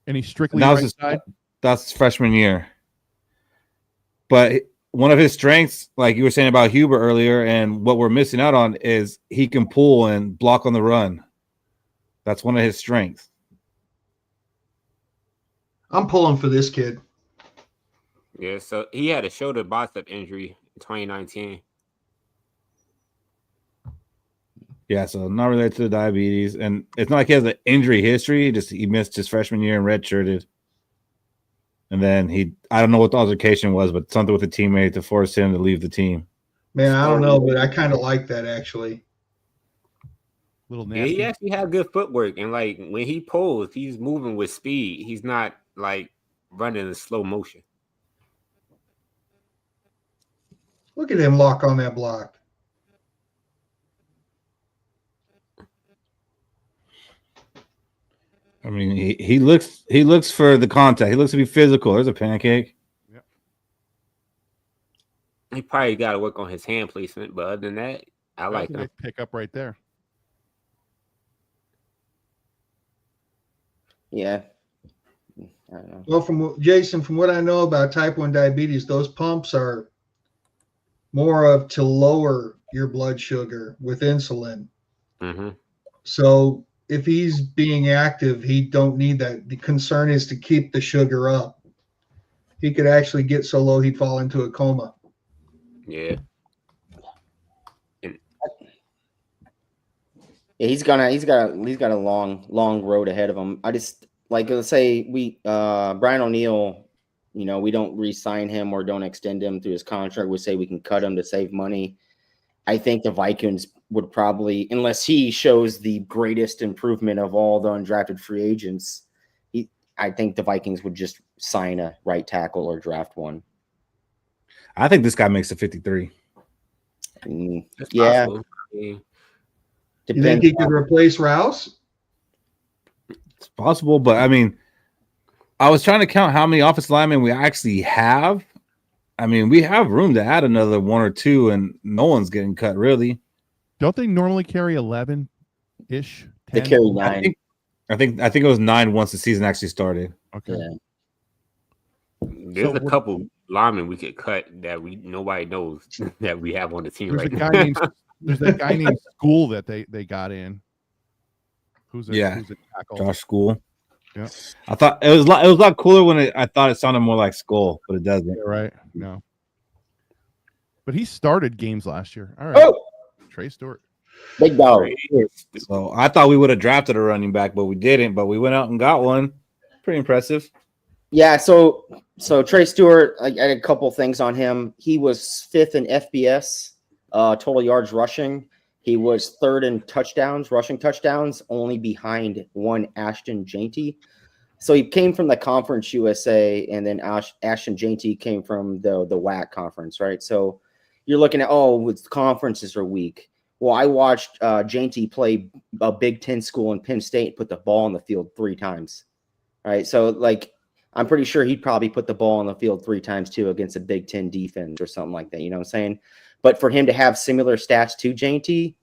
And he's strictly That was right side. That's his freshman year. But one of his strengths, like you were saying about Huber earlier, and what we're missing out on is he can pull and block on the run. That's one of his strengths. I'm pulling for this kid. Yeah, so he had a shoulder bicep injury in 2019. Yeah, so not related to the diabetes. And it's not like he has an injury history. Just he missed his freshman year and redshirted. And then I don't know what the altercation was, but something with a teammate to force him to leave the team. Man, I don't know, but I kind of like that, actually. Little Yeah, nasty. he actually had good footwork, and like when he pulls, he's moving with speed. He's not like running in slow motion. Look at him lock on that block. I mean, he looks for the contact. He looks to be physical. There's a pancake. He probably got to work on his hand placement, but other than that, I like him. Pick up right there. Yeah. I don't know. Well, from what I know about type 1 diabetes, those pumps are more of to lower your blood sugar with insulin. Mm-hmm. So if he's being active, he don't need that. The concern is to keep the sugar up. He could actually get so low he'd fall into a coma. Yeah. Yeah, he's got a long road ahead of him. I just let's say Brian O'Neill, we don't re-sign him or don't extend him through his contract. We say we can cut him to save money. I think the Vikings would probably, unless he shows the greatest improvement of all the undrafted free agents, I think the Vikings would just sign a right tackle or draft one. I think this guy makes a 53. Yeah. Possible. You think he could replace Rouse? It's possible, but I mean, I was trying to count how many offensive linemen we actually have. I mean, we have room to add another 1 or 2, and no one's getting cut, really. Don't they normally carry 11-ish? They carry 9. I think it was 9 once the season actually started. Okay. Yeah. There's a couple linemen we could cut that nobody knows that we have on the team There's right a now. there's that guy named Skol that they got in. Who's a tackle? Josh Skol. Yeah. I thought it was a lot cooler when I thought it sounded more like Skol, but it doesn't. Yeah, right. No. But he started games last year. All right. Oh, Trey Stewart. big dog. So I thought we would have drafted a running back, but we didn't. But we went out and got one. Pretty impressive. Yeah, so Trey Stewart, I had a couple things on him. He was 5th in FBS, total yards rushing. He was 3rd in rushing touchdowns, only behind one Ashton Janty. So he came from the Conference USA, and then Ashton Janty came from the WAC conference, right? So you're looking at, conferences are weak. Well, I watched Janty play a Big Ten school in Penn State, put the ball on the field 3 times, right? So I'm pretty sure he'd probably put the ball on the field 3 times too against a Big Ten defense or something like that. You know what I'm saying? But for him to have similar stats to JT,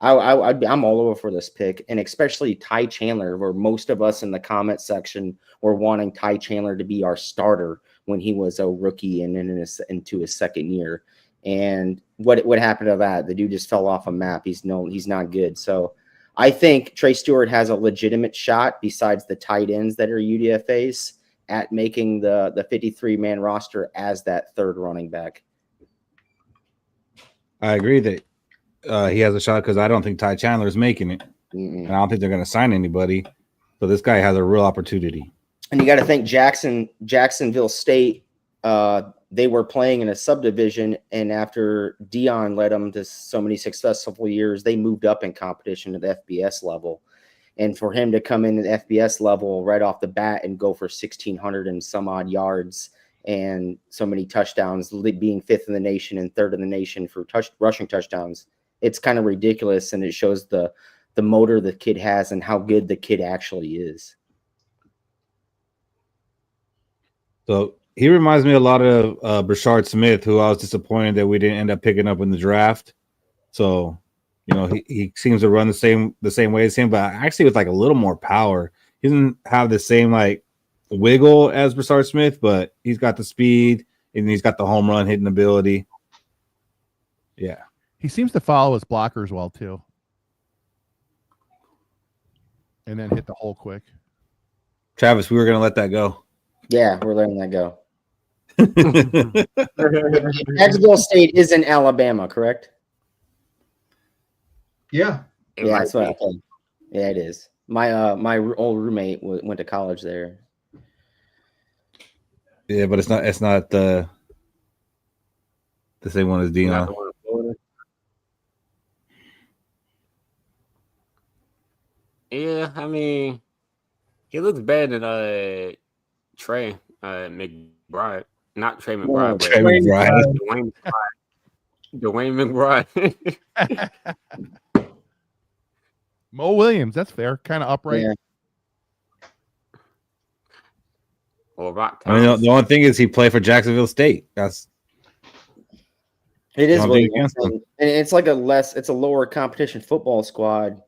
I'm all over for this pick, and especially Ty Chandler, where most of us in the comment section were wanting Ty Chandler to be our starter when he was a rookie and into his second year. And what happened to that? The dude just fell off a map. He's not good. So I think Trey Stewart has a legitimate shot besides the tight ends that are UDFAs at making the 53-man roster as that third running back. I agree that he has a shot because I don't think Ty Chandler is making it. Mm-mm. And I don't think they're going to sign anybody. So this guy has a real opportunity. And you got to think Jacksonville State, they were playing in a subdivision, and after Dion led them to so many successful years, they moved up in competition to the FBS level. And for him to come in at FBS level right off the bat and go for 1,600 and some odd yards and so many touchdowns, being 5th in the nation and 3rd in the nation for rushing touchdowns, it's kind of ridiculous, and it shows the motor the kid has and how good the kid actually is. So he reminds me a lot of Brashard Smith, who I was disappointed that we didn't end up picking up in the draft. So, he seems to run the same way as him, but actually with like a little more power. He doesn't have the same like wiggle as Brashard Smith, but he's got the speed and he's got the home run hitting ability. Yeah. He seems to follow his blockers well too. And then hit the hole quick. Travis, we were going to let that go. Yeah, we're letting that go. Jacksonville State is in Alabama, correct? Yeah. Yeah, that's what I think. Yeah, it is. My old roommate went to college there. Yeah, but it's not the same one as Dion. Yeah, I mean, he looks better than Trey McBride. Not Trey McBride, Trey McBride. Dwayne McBride. Mo Williams, that's fair. Kind of upright. Yeah. Or Rock I mean, the only thing is he played for Jacksonville State. It is Williams. And it's like it's a lower competition football squad.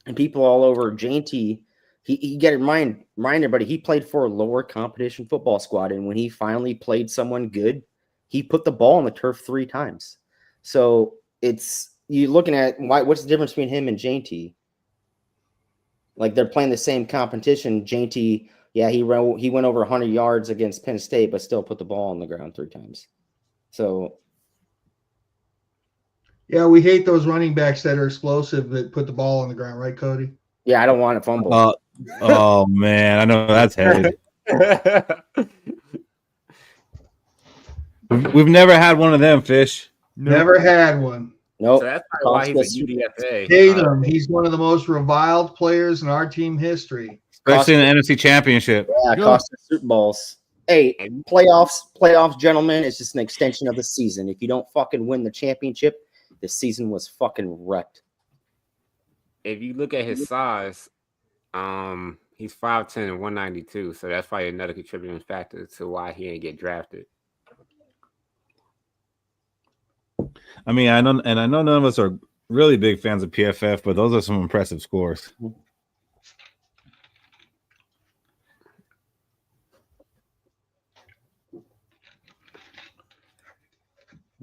And people all over Jainty, he get in mind everybody, he played for a lower competition football squad. And when he finally played someone good, he put the ball on the turf 3 times. So you're looking at what's the difference between him and Jainty? Like they're playing the same competition. Jainty, yeah, he went over 100 yards against Penn State, but still put the ball on the ground 3 times. So yeah, we hate those running backs that are explosive that put the ball on the ground, right, Cody? yeah, I don't want to fumble. Oh man, I know that's heavy. We've never had one of them, Fish. Never had one. Nope. So that's probably why he's a UDFA. Hate him. He's one of the most reviled players in our team history. Especially in the NFC Championship. Yeah, cost us Super Bowls. Hey, playoffs, gentlemen, it's just an extension of the season. If you don't fucking win the championship, the season was fucking wrecked. If you look at his size, he's 5'10" and 192, so that's probably another contributing factor to why he ain't get drafted. I mean, I know none of us are really big fans of PFF, but those are some impressive scores.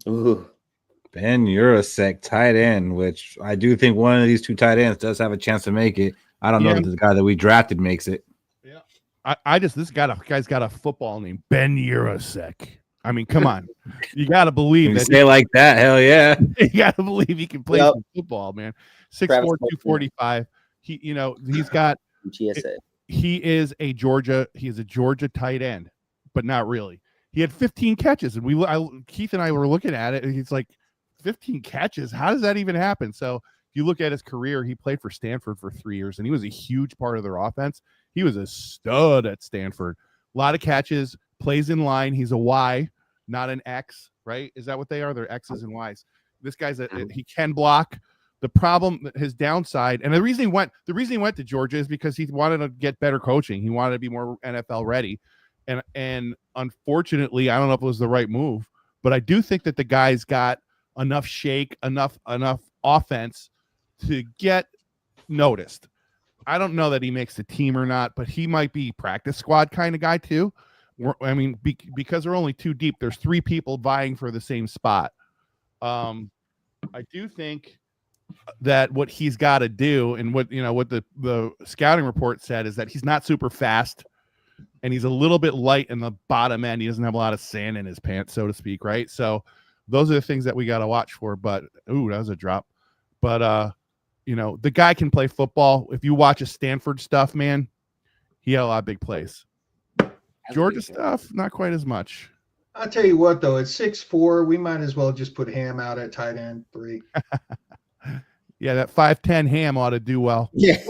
Ooh. Ben Urasek, tight end, which I do think one of these 2 tight ends does have a chance to make it. I don't know if the guy that we drafted makes it. Yeah, this guy's got a football name, Ben Urasek. I mean, come on, you got to believe You that. say like that, hell yeah. You got to believe he can play some football, man. 6'4", 245. He's got. UTSA. He is a Georgia tight end, but not really. He had 15 catches, and Keith and I were looking at it, and he's like, 15 catches? How does that even happen? So if you look at his career, he played for Stanford for 3 years, and he was a huge part of their offense. He was a stud at Stanford. A lot of catches, plays in line. He's a Y, not an X, right? Is that what they are? They're X's and Y's. This guy's he can block. The problem, his downside, and the reason he went to Georgia is because he wanted to get better coaching. He wanted to be more NFL ready. And unfortunately, I don't know if it was the right move, but I do think that the guy's got enough shake, enough offense to get noticed. I don't know that he makes the team or not, but he might be practice squad kind of guy too. I mean, because they're only 2 deep, there's 3 people vying for the same spot. I do think that what he's got to do, and what the scouting report said, is that he's not super fast, and he's a little bit light in the bottom end. He doesn't have a lot of sand in his pants, so to speak, right? So those are the things that we got to watch for. But that was a drop. But the guy can play football. If you watch his Stanford stuff, man, he had a lot of big plays. Georgia stuff, not quite as much. I'll tell you what, though, at 6'4", we might as well just put Ham out at tight end 3. Yeah, that 5'10" Ham ought to do well. Yeah.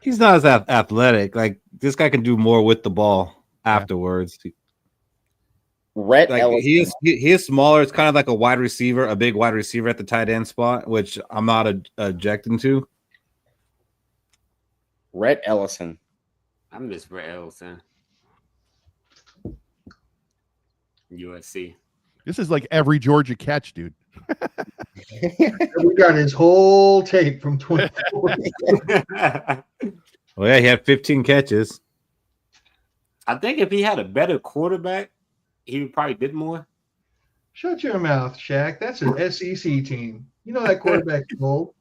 He's not as athletic. Like, this guy can do more with the ball afterwards. Rhett Like, Ellison. he is smaller. It's kind of like a wide receiver, a big wide receiver at the tight end spot, which I'm not objecting to. Rhett Ellison. I'm just Rhett Ellison. USC. This is like every Georgia catch, dude. We got his whole tape from 24. Well, yeah, he had 15 catches. I think if he had a better quarterback, he would probably did more. Shut your mouth, Shaq. That's an SEC team. You know that quarterback's old.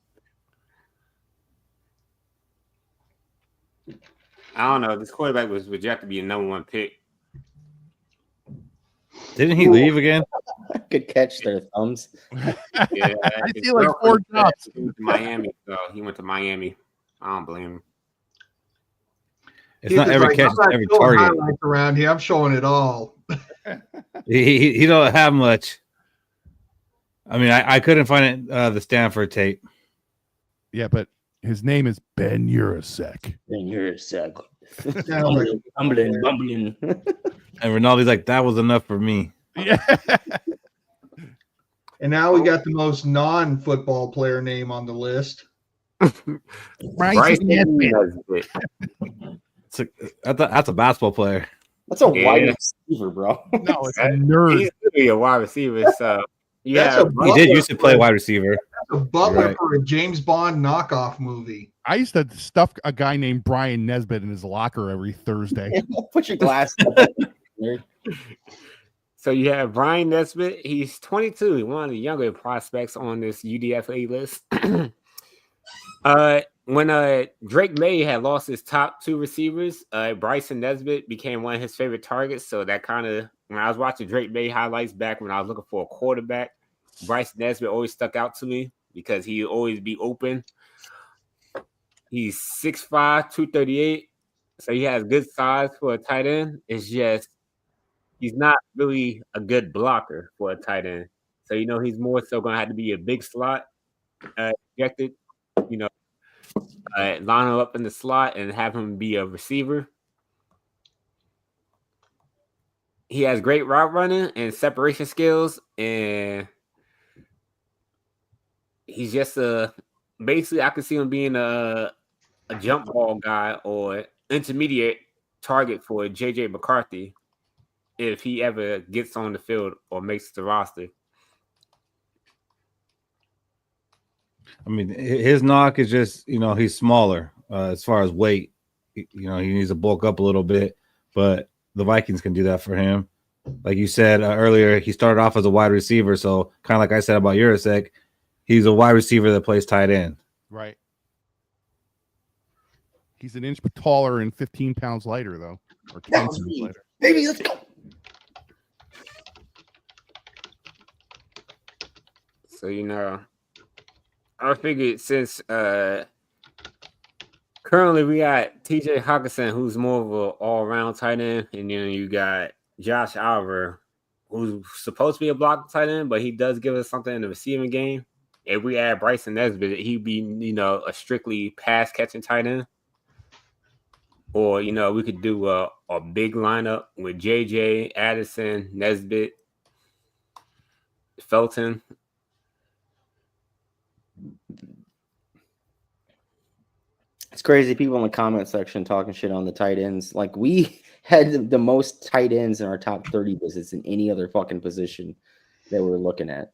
I don't know. This quarterback was projected to be a number 1 pick. Didn't he leave again? Good catch there, Thumbs. Yeah, I see like 4 drops. He went to Miami. So he went to Miami. I don't blame him. It's not every catch, it's every target. Around here, I'm showing it all. He don't have much. I mean, I couldn't find the Stanford tape. Yeah, but his name is Ben Urasek. Ben Urasek. Bumbling. And Rinaldi's like, that was enough for me. Yeah. And now we got the most non-football player name on the list. Bryce Nesbitt. That's a basketball player. That's a wide receiver, bro. No, it's a nerd. He's really a wide receiver. So yeah, he did used to play wide receiver. That's a butler for a James Bond knockoff movie. I used to stuff a guy named Brian Nesbitt in his locker every Thursday. Put your glass. So you have Brian Nesbitt. He's 22. He's one of the younger prospects on this UDFA list. When Drake May had lost his top 2 receivers, Bryson Nesbitt became one of his favorite targets. So that kind of, when I was watching Drake May highlights back when I was looking for a quarterback, Bryson Nesbitt always stuck out to me because he'd always be open. He's 6'5", 238. So he has good size for a tight end. It's just he's not really a good blocker for a tight end. So, he's more so going to have to be a big slot projected, line him up in the slot and have him be a receiver. He has great route running and separation skills, and he's just basically I could see him being a jump ball guy or intermediate target for JJ McCarthy if he ever gets on the field or makes the roster. I mean, his knock is just, he's smaller as far as weight. He needs to bulk up a little bit, but the Vikings can do that for him. Like you said earlier, he started off as a wide receiver. So kind of like I said about Urasek, he's a wide receiver that plays tight end. Right. He's an inch taller and 15 pounds lighter, though, or 10 pounds lighter. Baby, let's go. So, I figured since currently we got TJ Hawkinson, who's more of an all-around tight end, and then you got Josh Oliver, who's supposed to be a block tight end, but he does give us something in the receiving game. If we add Bryson Nesbitt, he'd be, a strictly pass-catching tight end. Or, we could do a big lineup with JJ, Addison, Nesbitt, Felton. It's crazy. People in the comment section talking shit on the tight ends. Like, we had the most tight ends in our top 30 visits than any other fucking position that we're looking at.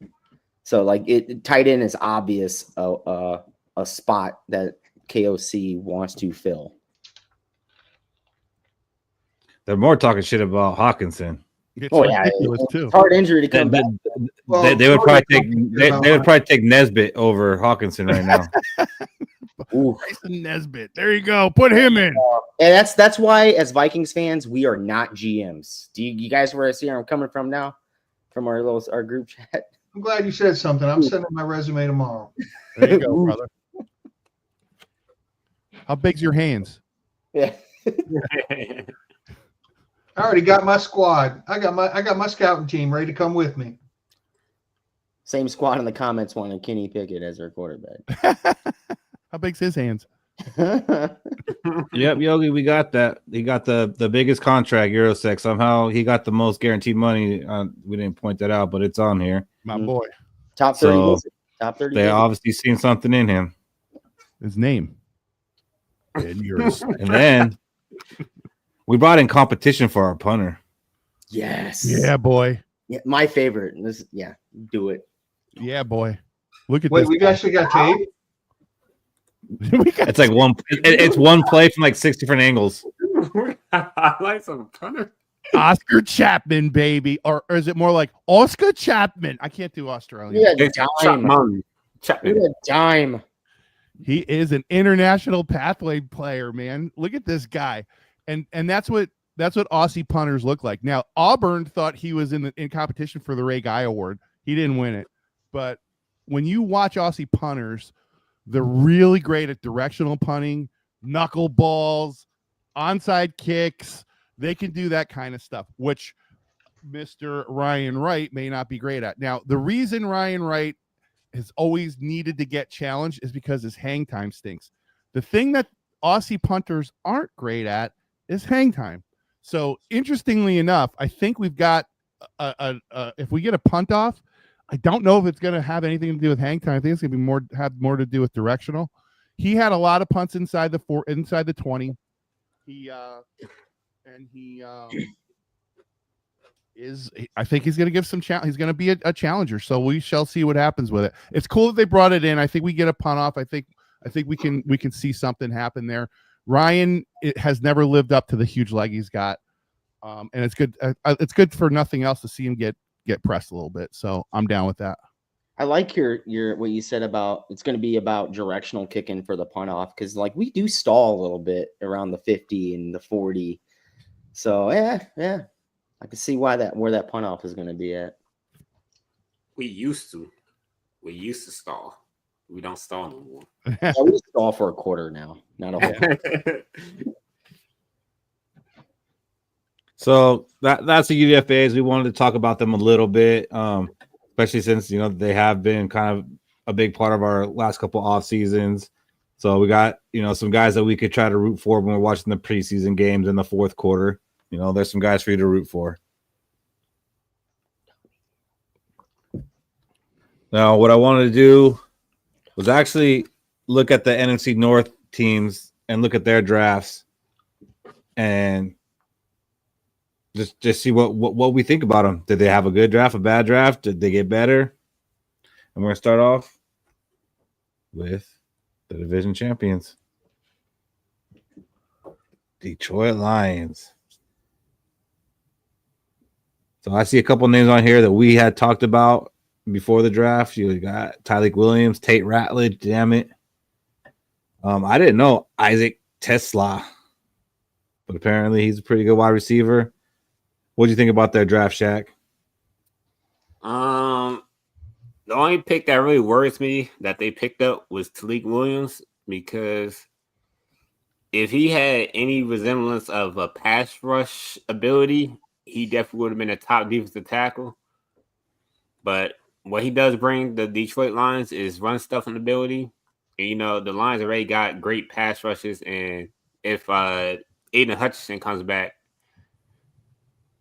So, like, tight end is obvious a spot that KOC wants to fill. They're more talking shit about Hawkinson. It's ridiculous too. It's hard injury to come back. They would probably take Nesbitt over Hawkinson right now. Bryson Nesbitt. There you go. Put him in. And that's why, as Vikings fans, we are not GMs. Do you guys where I see where I'm coming from now? From our group chat. I'm glad you said something. I'm sending my resume tomorrow. There you go, brother. How big's your hands? Yeah. I already got my squad. I got my scouting team ready to come with me. Same squad in the comments wanting Kenny Pickett as their quarterback. How big's his hands? Yep, Yogi, we got that. He got the biggest contract, Eurosec. Somehow he got the most guaranteed money. We didn't point that out, but it's on here. My boy. Top 30. So top 30. They obviously seen something in him. His name. And yours. And then we brought in competition for our punter. Yes. Yeah, boy. Yeah, my favorite. Do it. Yeah, boy. Look at Wait, this. we've actually got tape? It's like it's one play from like 6 different angles. I like some punter. Oscar Chapman, baby. Or is it more like Oscar Chapman? I can't do Australian. Yeah, Chapman. Dime. He is an international pathway player, man. Look at this guy. And that's what Aussie punters look like. Now, Auburn thought he was in competition for the Ray Guy Award. He didn't win it. But when you watch Aussie punters, they're really great at directional punting, knuckleballs, onside kicks. They can do that kind of stuff, which Mr. Ryan Wright may not be great at. Now, the reason Ryan Wright has always needed to get challenged is because his hang time stinks. The thing that Aussie punters aren't great at is hang time. So interestingly enough, I think we've got if we get a punt off, I don't know if it's going to have anything to do with hang time. I think it's going to have more to do with directional. He had a lot of punts inside the 20. I think he's going to give some challenge. He's going to be a challenger. So we shall see what happens with it. It's cool that they brought it in. I think we get a punt off. I think we can see something happen there. Ryan has never lived up to the huge leg he's got, and it's good. It's good for nothing else to see him get pressed a little bit. So I'm down with that. I like your what you said about it's going to be about directional kicking for the punt off, because like we do stall a little bit around the 50 and the 40. So yeah, I can see where that punt off is going to be at. We used to stall. We don't stall no more. We stall for a quarter now, not a whole. So that's the UDFAs. We wanted to talk about them a little bit, especially since they have been kind of a big part of our last couple off seasons. So we got some guys that we could try to root for when we're watching the preseason games in the fourth quarter. There's some guys for you to root for. Now, what I wanted to do was actually look at the NFC North teams and look at their drafts and just see what we think about them. Did they have a good draft, a bad draft? Did they get better? And we're going to start off with the division champions, Detroit Lions. So I see a couple names on here that we had talked about before the draft. You got Tyreek Williams, Tate Ratledge, damn it. I didn't know Isaac Tesla, but apparently he's a pretty good wide receiver. What do you think about their draft, Shaq? The only pick that really worries me that they picked up was Tyreek Williams, because if he had any resemblance of a pass rush ability, he definitely would have been a top defensive tackle. But what he does bring the Detroit Lions is run stuffing ability. And, the Lions already got great pass rushes. And if Aiden Hutchinson comes back,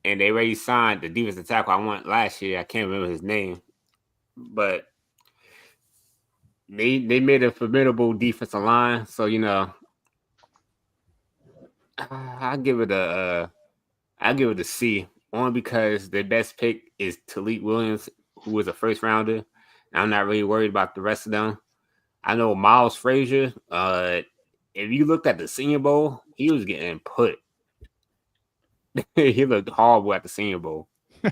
and they already signed the defensive tackle I went last year, I can't remember his name, but they made a formidable defensive line. So, I'll give it a C, only because their best pick is Talik Williams, who was a first rounder. I'm not really worried about the rest of them. I know Miles Frazier. If you looked at the Senior Bowl, he was getting put. He looked horrible at the Senior Bowl. Yeah,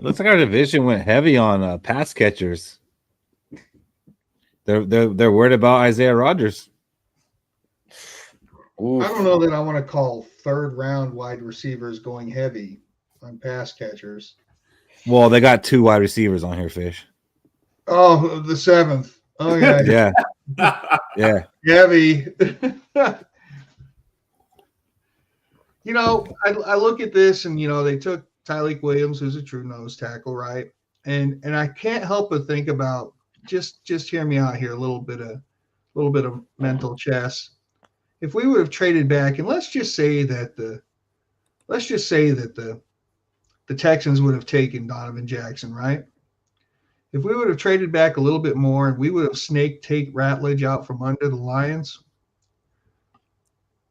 looks like our division went heavy on pass catchers. They're worried about Isaiah Rodgers. I don't know that I want to call third-round wide receivers going heavy on pass catchers. Well, they got 2 wide receivers on here, Fish. Oh, the 7th. Oh, yeah. Yeah. Heavy. I look at this and, they took Tyleek Williams, who's a true nose tackle, right? And I can't help but think about, just hear me out here, a little bit of mental chess. If we would have traded back, and let's just say that the Texans would have taken Donovan Jackson, right? If we would have traded back a little bit more and we would have snaked Tate Ratledge out from under the Lions,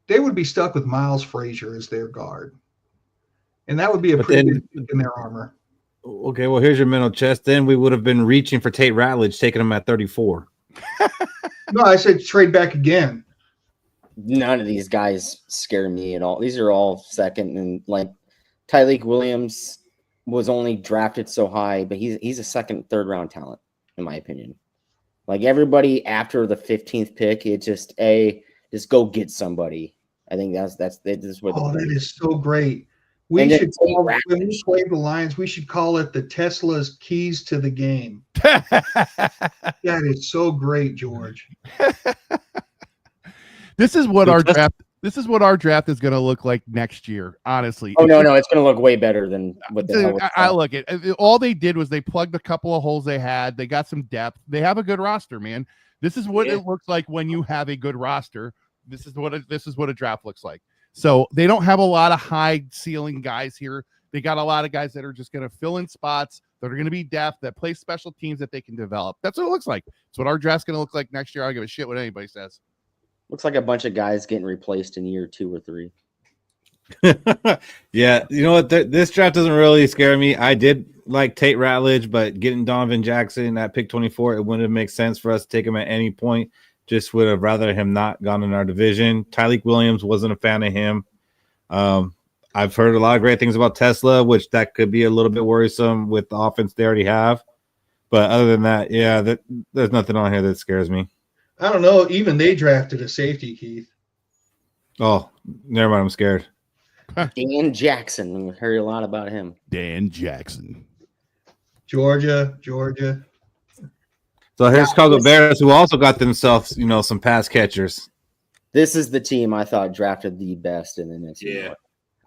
they would be stuck with Miles Frazier as their guard. And that would be a pretty good pick in their armor. Okay, well, here's your mental chess. Then we would have been reaching for Tate Ratledge, taking him at 34. No, I said trade back again. None of these guys scare me at all. These are all second, and like Tyleek Williams was only drafted so high, but he's a second, third round talent, in my opinion. Like everybody after the 15th pick, it just go get somebody. I think that's what. Oh, that is so great. When we play the Lions, we should call it the Tesla's keys to the game. That is so great, George. This is what our draft is going to look like next year. Honestly. Oh no, it's going to look way better than what the hell. I look at all they did was they plugged a couple of holes they had. They got some depth. They have a good roster, man. This is what it looks like when you have a good roster. This is what a draft looks like. So they don't have a lot of high ceiling guys here. They got a lot of guys that are just going to fill in spots, that are going to be depth, that play special teams that they can develop. That's what it looks like. It's what our draft's going to look like next year. I don't give a shit what anybody says. Looks like a bunch of guys getting replaced in year 2 or 3. Yeah, you know what? This draft doesn't really scare me. I did like Tate Ratledge, but getting Donovan Jackson at pick 24, it wouldn't have made sense for us to take him at any point. Just would have rather him not gone in our division. Tyleek Williams, wasn't a fan of him. I've heard a lot of great things about Tesla, which that could be a little bit worrisome with the offense they already have. But other than that, yeah, there's nothing on here that scares me. I don't know. Even they drafted a safety, Keith. Oh, never mind. I'm scared. Dan Jackson. We heard a lot about him. Dan Jackson. Georgia. So here's Chicago Bears, who also got themselves, some pass catchers. This is the team I thought drafted the best in the next year.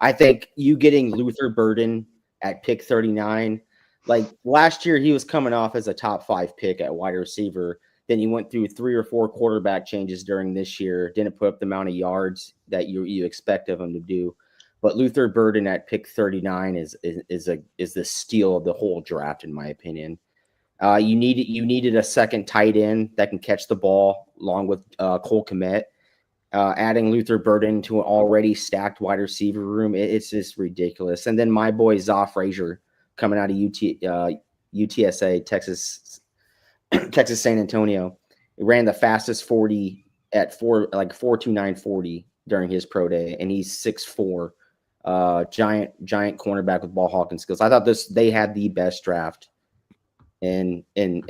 I think you getting Luther Burden at pick 39, like last year he was coming off as a top 5 pick at wide receiver. Then he went through 3 or 4 quarterback changes during this year. Didn't put up the amount of yards that you expect of him to do. But Luther Burden at pick 39 is the steal of the whole draft, in my opinion. You needed a second tight end that can catch the ball along with Cole Kmet. Adding Luther Burden to an already stacked wide receiver room, it's just ridiculous. And then my boy Za Frazier coming out of UTSA, Texas San Antonio, he ran the fastest 40 at 4.2940 during his pro day, and he's 6'4", giant cornerback with ball hawking skills. I thought they had the best draft in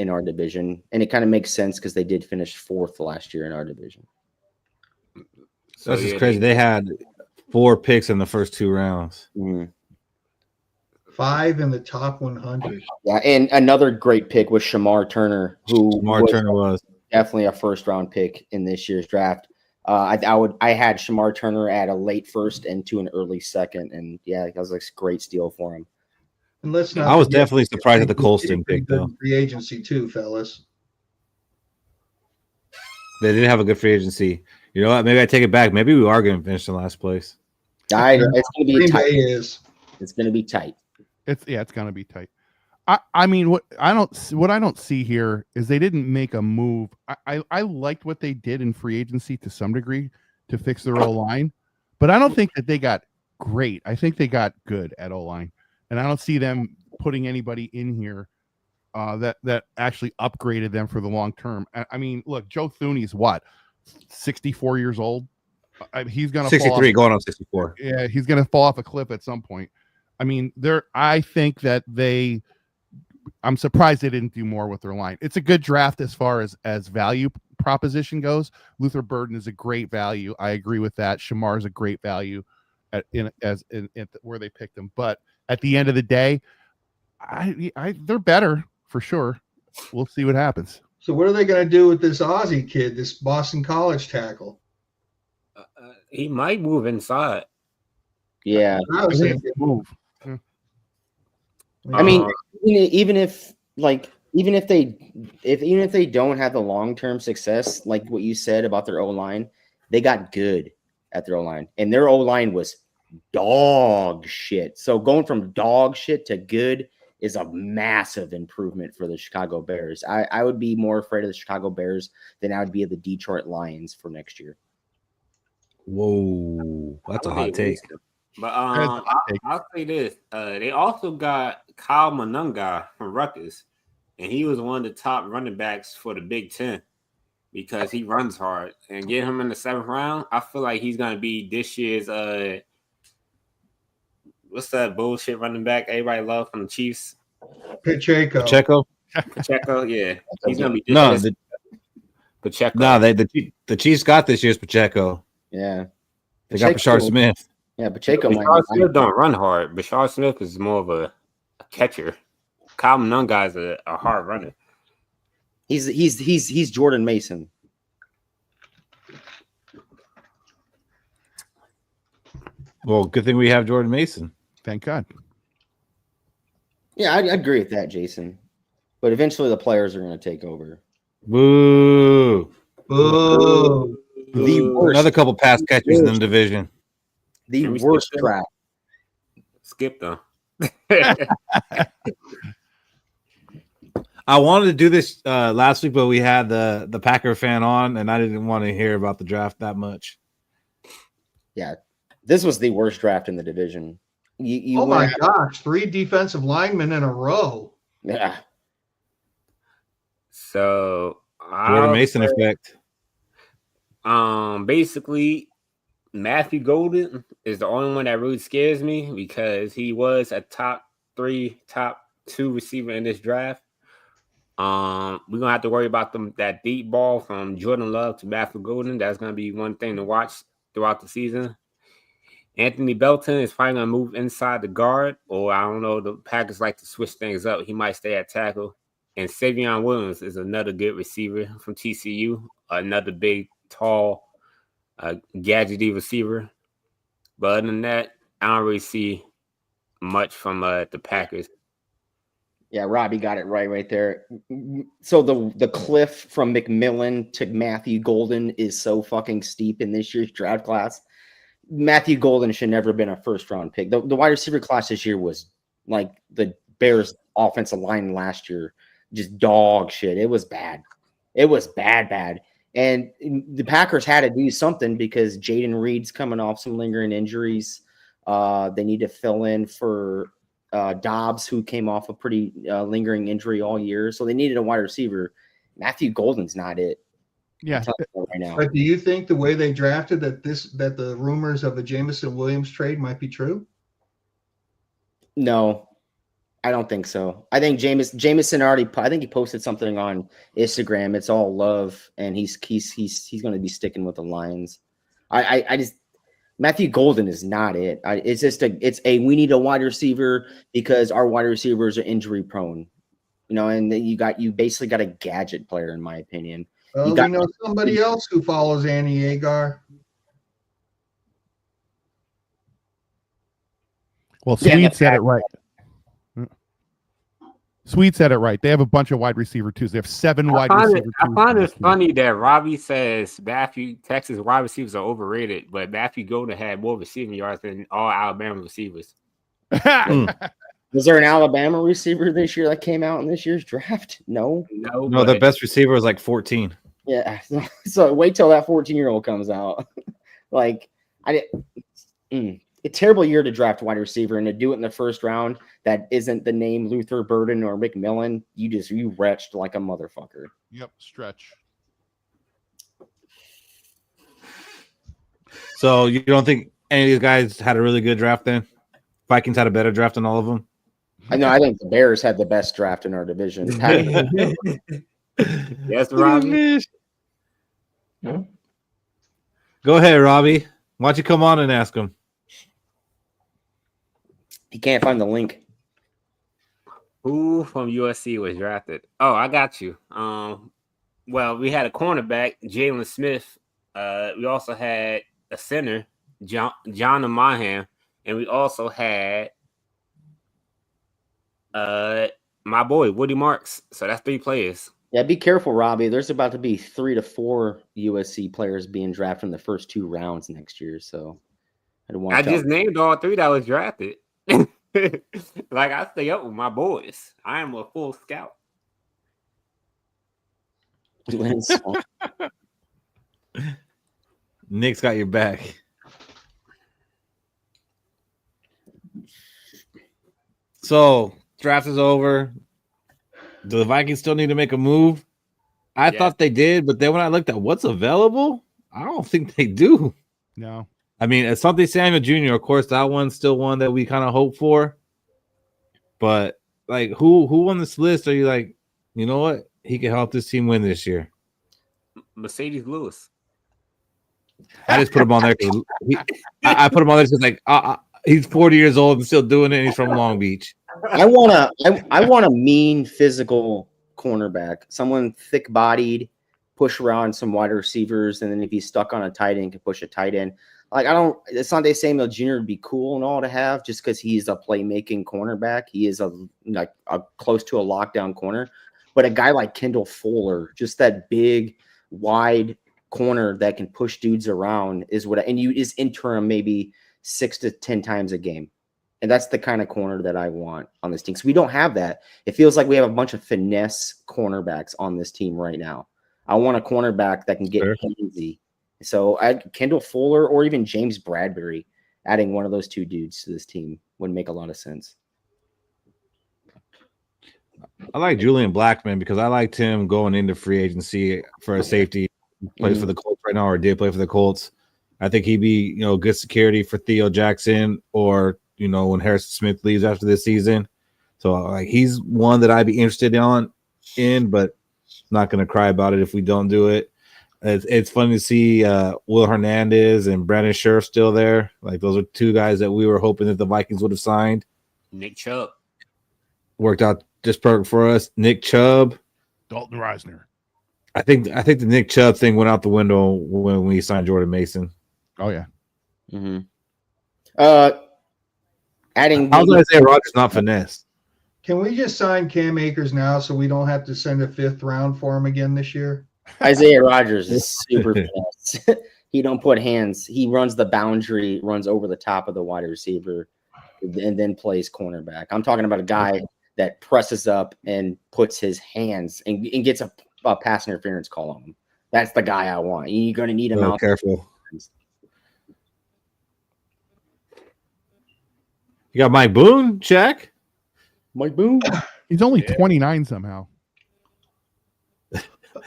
our division, and it kind of makes sense because they did finish 4th last year in our division. So that's just crazy. They had 4 picks in the first 2 rounds. 5 in the top 100. Yeah, and another great pick was Shamar Turner, who was definitely a first-round pick in this year's draft. I had Shamar Turner at a late first and to an early second, and yeah, that was a great steal for him. And let's not. I was definitely surprised at the Colston pick, though. Free agency too, fellas. They did have a good free agency. You know what? Maybe I take it back. Maybe we are going to finish in last place. It's going to be tight. It's going to be tight. It's going to be tight. I mean, what I don't see here is they didn't make a move. I liked what they did in free agency to some degree to fix their O-line, but I don't think that they got great. I think they got good at O-line, and I don't see them putting anybody in here that actually upgraded them for the long term. I mean, look, Joe Thuney's what, 64 years old. He's gonna 63 going on 64. Yeah, he's gonna fall off a cliff at some point. I mean, I think that I'm surprised they didn't do more with their line. It's a good draft as far as value proposition goes. Luther Burden is a great value. I agree with that. Shamar is a great value where they picked him. But at the end of the day, they're better for sure. We'll see what happens. So what are they going to do with this Aussie kid, this Boston College tackle? He might move inside. Yeah. I was saying, Move. I mean, even if they don't have the long-term success, like what you said about their O-line, they got good at their O-line, and their O-line was dog shit. So going from dog shit to good is a massive improvement for the Chicago Bears. I would be more afraid of the Chicago Bears than I would be of the Detroit Lions for next year. Whoa, that's a hot take. But I'll say this: they also got Kyle Monunga from Rutgers, and he was one of the top running backs for the Big Ten because he runs hard. And get him in the 7th round, I feel like he's going to be this year's what's that bullshit running back everybody loves from the Chiefs? Pacheco, yeah, he's going to be this year's Pacheco. No, the Chiefs got this year's Pacheco. Yeah, they got Bashard Smith. Yeah, Pacheco. Bashard Smith don't run hard. Bashard Smith is more of a catcher. Kyle Monunga is a hard runner. He's Jordan Mason. Well, good thing we have Jordan Mason. Thank God. Yeah, I agree with that, Jason. But eventually the players are going to take over. Boo. Boo. The worst. Another couple pass catchers in the division. The worst draft. Skip them. I wanted to do this last week, but we had the Packer fan on, and I didn't want to hear about the draft that much. Yeah, this was the worst draft in the division. Oh my gosh, 3 defensive linemen in a row. Yeah. So Jordan Mason effect. Basically, Matthew Golden is the only one that really scares me because he was a top 2 receiver in this draft. We're gonna have to worry about that deep ball from Jordan Love to Matthew Golden. That's gonna be one thing to watch throughout the season. Anthony Belton is probably gonna move inside the guard, or I don't know. The Packers like to switch things up. He might stay at tackle. And Savion Williams is another good receiver from TCU, another big, tall, gadgety receiver. But other than that, I don't really see much from the Packers. Yeah, Robbie got it right there. So the cliff from McMillan to Matthew Golden is so fucking steep in this year's draft class. Matthew Golden should never have been a first-round pick. The wide receiver class this year was like the Bears' offensive line last year. Just dog shit. It was bad. It was bad. And the Packers had to do something because Jaden Reed's coming off some lingering injuries. They need to fill in for Dobbs, who came off a pretty lingering injury all year. So they needed a wide receiver. Matthew Golden's not it. Yeah. Right now. But do you think the way they drafted that the rumors of a Jameson Williams trade might be true? No, I don't think so. I think Jameson already. I think he posted something on Instagram. It's all love, and he's going to be sticking with the Lions. I just Matthew Golden is not it. We need a wide receiver because our wide receivers are injury prone. And then you basically got a gadget player, in my opinion. Well, we know somebody else who follows Annie Agar. Well, Sweet said it right. Sweet said it right. They have a bunch of wide receiver twos. They have 7 wide receiver twos. I find it funny that Robbie says Texas wide receivers are overrated, but Matthew Golden had more receiving yards than all Alabama receivers. Was there an Alabama receiver this year that came out in this year's draft? No. No, the best receiver was like 14. Yeah. So wait till that 14-year-old comes out. Like, a terrible year to draft a wide receiver and to do it in the first round that isn't the name Luther Burden or McMillan. You wretched like a motherfucker. Yep, stretch. So you don't think any of these guys had a really good draft then? Vikings had a better draft than all of them? I know. I think the Bears had the best draft in our division. Yes, Robbie. Go ahead, Robbie. Why don't you come on and ask him? He can't find the link. Who from USC was drafted? Oh, I got you. Well, we had a cornerback, Jalen Smith. We also had a center, John Amahan, and we also had my boy Woody Marks. So that's 3 players. Yeah, be careful, Robbie. There's about to be 3 to 4 USC players being drafted in the first 2 rounds next year. So I just named all 3 that was drafted. Like I stay up with my boys. I am a full scout. Nick's got your back. So draft is over. Do the Vikings still need to make a move? I thought they did, but then when I looked at what's available, I don't think they do. No. I mean, Asante Samuel Jr., of course, that one's still one that we kind of hope for. But like, who on this list are you like, you know what? He can help this team win this year. Mercedes Lewis. I just put him on there because I put him on there because like he's 40 years old and still doing it. And he's from Long Beach. I want a mean physical cornerback, someone thick-bodied, push around some wide receivers, and then if he's stuck on a tight end, can push a tight end. Like Asante Samuel Jr. would be cool and all to have just because he's a playmaking cornerback. He is a close to a lockdown corner, but a guy like Kendall Fuller, just that big, wide corner that can push dudes around is is interim maybe 6 to 10 times a game. And that's the kind of corner that I want on this team. So we don't have that. It feels like we have a bunch of finesse cornerbacks on this team right now. I want a cornerback that can get handsy. So Kendall Fuller or even James Bradbury, adding one of those 2 dudes to this team would make a lot of sense. I like Julian Blackman because I liked him going into free agency for a safety. He plays for the Colts right now or did play for the Colts. I think he'd be, good security for Theo Jackson or, when Harrison Smith leaves after this season. So like he's one that I'd be interested in, but not going to cry about it if we don't do it. It's funny to see Will Hernandez and Brandon Scherf still there. Like those are 2 guys that we were hoping that the Vikings would have signed. Nick Chubb worked out just perfect for us. Nick Chubb, Dalton Reisner. I think the Nick Chubb thing went out the window when we signed Jordan Mason. Oh yeah. Mm-hmm. Adding how's Isaiah Rodgers not finesse? Can we just sign Cam Akers now so we don't have to send a 5th round for him again this year? Isaiah Rodgers is super fast. He don't put hands. He runs the boundary, runs over the top of the wide receiver, and then plays cornerback. I'm talking about a guy that presses up and puts his hands and gets a pass interference call on him. That's the guy I want. You're going to need him out. Careful. You got Mike Boone, check. Mike Boone. He's only 29 somehow.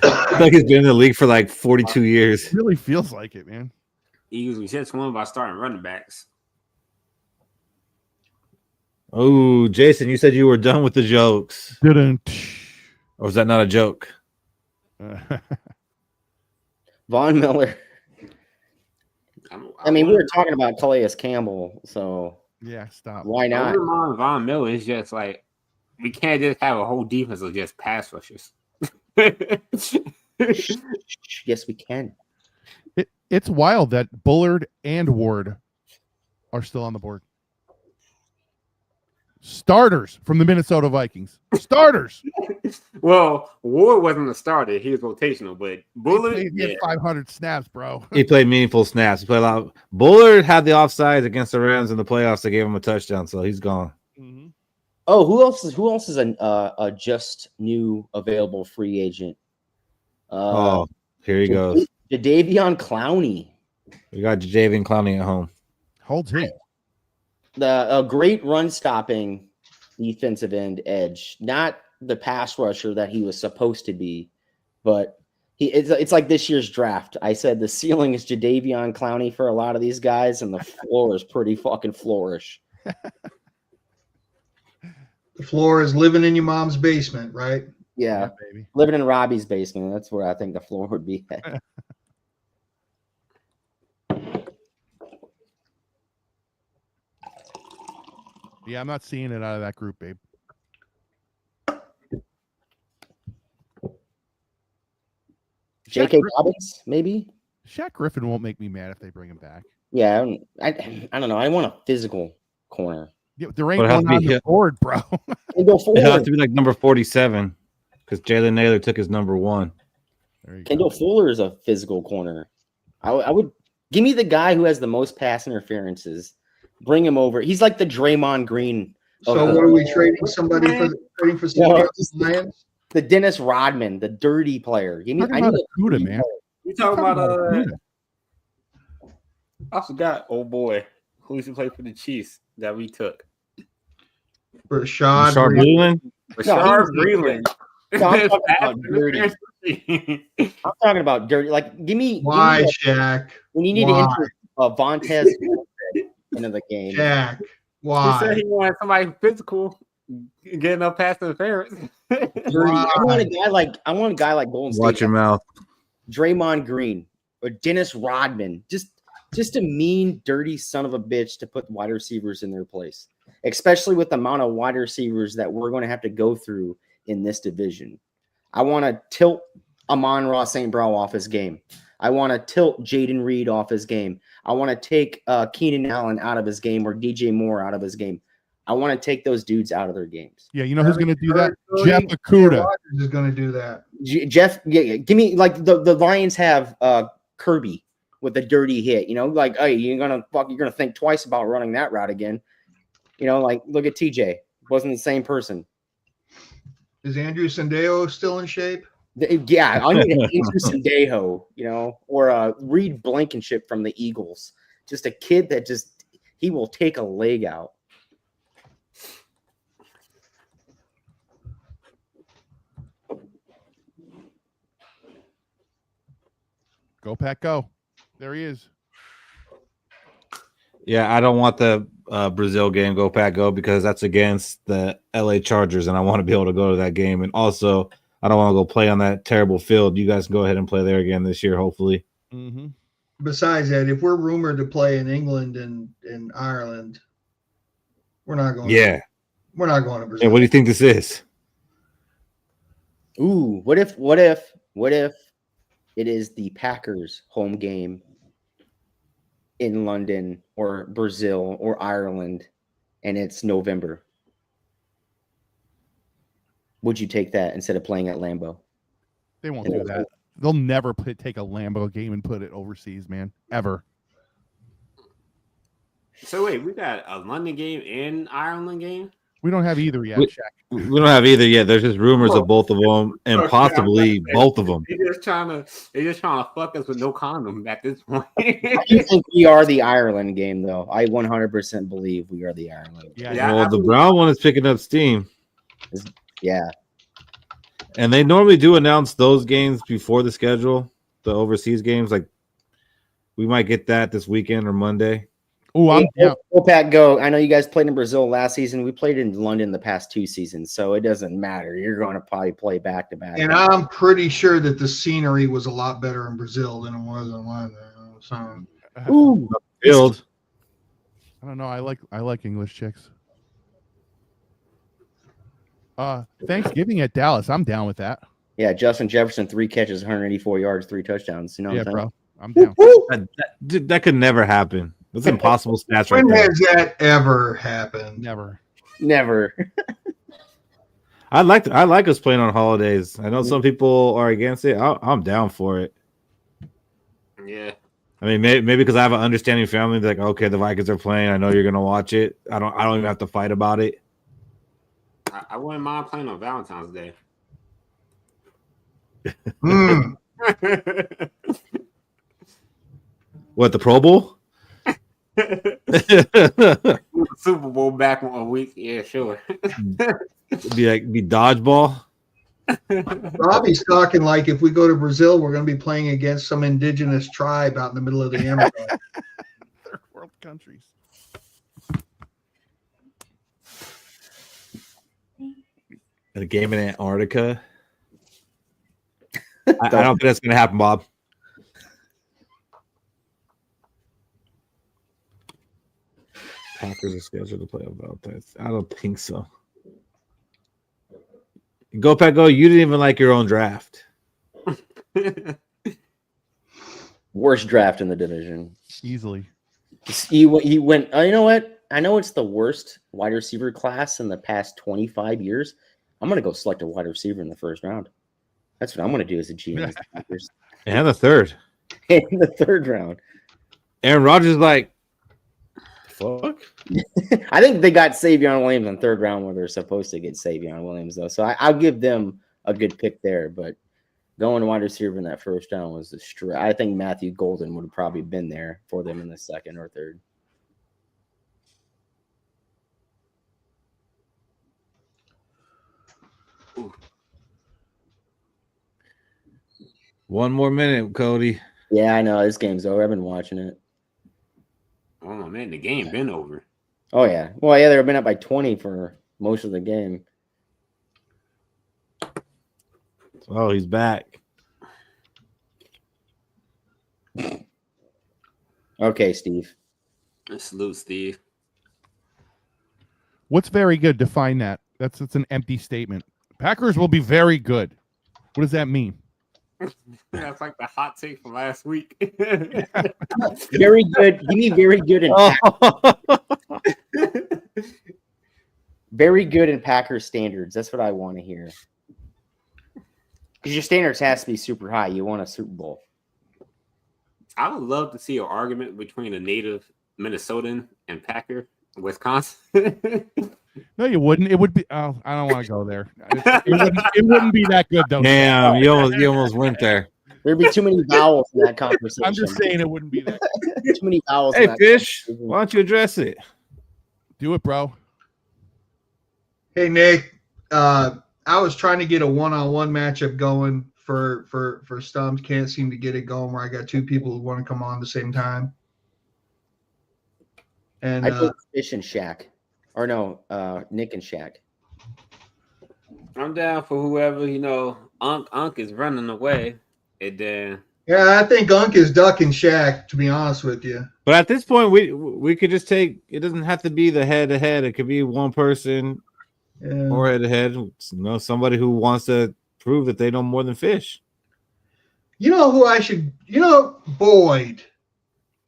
Like he's been in the league for like 42 years. It really feels like it, man. He usually hits one by starting running backs. Oh, Jason, you said you were done with the jokes. Didn't. Or was that not a joke? Von Miller. I mean, we were talking about Calais Campbell, so yeah, stop. Why not? Von Miller is just like we can't just have a whole defense of just pass rushers. Yes, we can. It's wild that Bullard and Ward are still on the board. Starters from the Minnesota Vikings. Starters. Well, Ward wasn't a starter; he was rotational. But Bullard, he had 500 snaps, bro. He played meaningful snaps. He played a lot. Bullard had the offsides against the Rams in the playoffs. They gave him a touchdown, so he's gone. Mm-hmm. Oh, who else is a just new available free agent? Oh, here he goes. Jadeveon Clowney. We got Jadeveon Clowney at home. Holds he? A great run stopping defensive end edge, not the pass rusher that he was supposed to be, but it's like this year's draft. I said the ceiling is Jadeveon Clowney for a lot of these guys, and the floor is pretty fucking flourish. The floor is living in your mom's basement, right? Yeah, baby. Living in Robbie's basement. That's where I think the floor would be at. Yeah, I'm not seeing it out of that group, babe. J.K. Dobbins, maybe? Shaq Griffin won't make me mad if they bring him back. Yeah, I don't know. I want a physical corner. Yeah, there ain't But it has one to on be the hit. board, bro. And go It has forward. to be like number 47 because Jalen Naylor took his number 1. There you Kendall go. Fuller is a physical corner. I would give me the guy who has the most pass interferences. Bring him over. He's like the Draymond Green. So of the- what are we trading somebody for? Trading for somebody No, else? Lions? The Dennis Rodman, the dirty player. Give me. Talking I about need Akuda, dirty man. player. You talking about Akuda. I forgot, oh boy, who used to play for the Chiefs that we took? For Rashad Rashard Breeland? Breeland? Rashard Breeland. No, I'm talking about dirty. I'm talking about dirty. Like, give me. Why, Give me Shaq? when you need Why? to enter Vontez into the game. Shaq. He said Why? he wanted somebody physical, getting up past interference. Dirty. I want a guy like Golden State. Watch your mouth. Draymond Green or Dennis Rodman. Just a mean, dirty son of a bitch to put wide receivers in their place, especially with the amount of wide receivers that we're going to have to go through in this division. I want to tilt Amon-Ra St. Brown off his game. I want to tilt Jaden Reed off his game. I want to take Keenan Allen out of his game or DJ Moore out of his game. I want to take those dudes out of their games. Yeah, you know who's going to do that? Cody, Jeff Aaron Akuda. Rodgers is going to do that. Jeff, yeah, give me like the Lions have Kirby with a dirty hit. You know, like, hey, you're gonna think twice about running that route again. You know, like look at TJ, wasn't the same person. Is Andrew Sandeo still in shape? Yeah, I need an Andrew Sandejo, you know, or a Reed Blankenship from the Eagles. Just a kid that he will take a leg out. Go Pack, go! There he is. Yeah, I don't want the Brazil game, go Pack go, because that's against the LA Chargers, and I want to be able to go to that game. And also, I don't want to go play on that terrible field. You guys can go ahead and play there again this year, hopefully. Mm-hmm. Besides that, if we're rumored to play in England and in Ireland, we're not going. Yeah. We're not going to Brazil. And what do you think this is? Ooh, what if it is the Packers home game in London or Brazil or Ireland and it's November? Would you take that instead of playing at Lambeau? They won't do that. They'll never take a Lambeau game and put it overseas, man. Ever. So wait, we got a London game and Ireland game? We don't have either yet, We- Shaq. We don't have either yet. There's just rumors of both of them and Okay, possibly both of them. They're just trying to fuck us with no condom at this point. I do think we are the Ireland game, though. I 100% believe we are the Ireland. Yeah, Yeah. Well, the Brown one is picking up steam. Yeah. And they normally do announce those games before the schedule, the overseas games. Like we might get that this weekend or Monday. Oh, I'm down. Go Pack, go! I know you guys played in Brazil last season. We played in London the past 2 seasons, so it doesn't matter. You're going to probably play back to back. And I'm pretty sure that the scenery was a lot better in Brazil than it was in London. So Ooh, Field. I don't know. I like English chicks. Thanksgiving at Dallas. I'm down with that. yeah, Justin Jefferson, 3 catches, 184 yards, 3 touchdowns. You know Yeah, what I'm saying? bro. I'm down. That could never happen. That's impossible stats right when there. has that ever happened? Never. Never. I like us playing on holidays. I know some people are against it. I'm down for it. Yeah. I mean, maybe because I have an understanding family. Like, okay, the Vikings are playing. I know you're gonna watch it. I don't even have to fight about it. I wouldn't mind playing on Valentine's Day. What, the Pro Bowl? Super Bowl back 1 week. Yeah, sure. be dodgeball. Robbie's talking like if we go to Brazil, we're going to be playing against some indigenous tribe out in the middle of the Amazon. Third world countries. A game in Antarctica. I don't think that's going to happen, Bob. Packers are scheduled to play on Valentine's. I don't think so. Go, Pack, go. You didn't even like your own draft. Worst draft in the division. Easily. He went, you know what? I know it's the worst wide receiver class in the past 25 years. I'm going to go select a wide receiver in the first round. That's what I'm going to do as a GM. And the third. In the third round. Aaron Rodgers is like, fuck. I think they got Savion Williams in third round where they're supposed to get Savion Williams, though. So I'll give them a good pick there. But going wide receiver in that first round was a stretch. I think Matthew Golden would have probably been there for them in the second or third. One more minute, Cody. Yeah, I know. This game's over. I've been watching it. Oh, man, the game been over. Oh, yeah. Well, yeah, they've been up by 20 for most of the game. Oh, he's back. Okay, Steve. Salute, Steve. What's very good? Define that. That's an empty statement. Packers will be very good. What does that mean? That's like the hot take from last week. Very good. Give me very good in very good in Packers standards. That's what I want to hear. Because your standards has to be super high. You want a Super Bowl. I would love to see an argument between a native Minnesotan and Packer, Wisconsin. No, you wouldn't. It would be. Oh, I don't want to go there. It wouldn't be that good, though. Damn, you almost went there. There'd be too many vowels in that conversation. I'm just saying it wouldn't be that good. Too many vowels. Hey, Fish, why don't you address it? Do it, bro. Hey, Nick. I was trying to get a one-on-one matchup going for Stumps. Can't seem to get it going where I got two people who want to come on at the same time. And I put Fish and Shaq. Or no, Nick and Shaq. I'm down for whoever, Unc is running away. And then yeah, I think Unc is ducking Shaq, to be honest with you. But at this point, we could just take it. Doesn't have to be the head-to-head. It could be one person or head-to-head. Somebody who wants to prove that they know more than Fish. You know who I should? Boyd.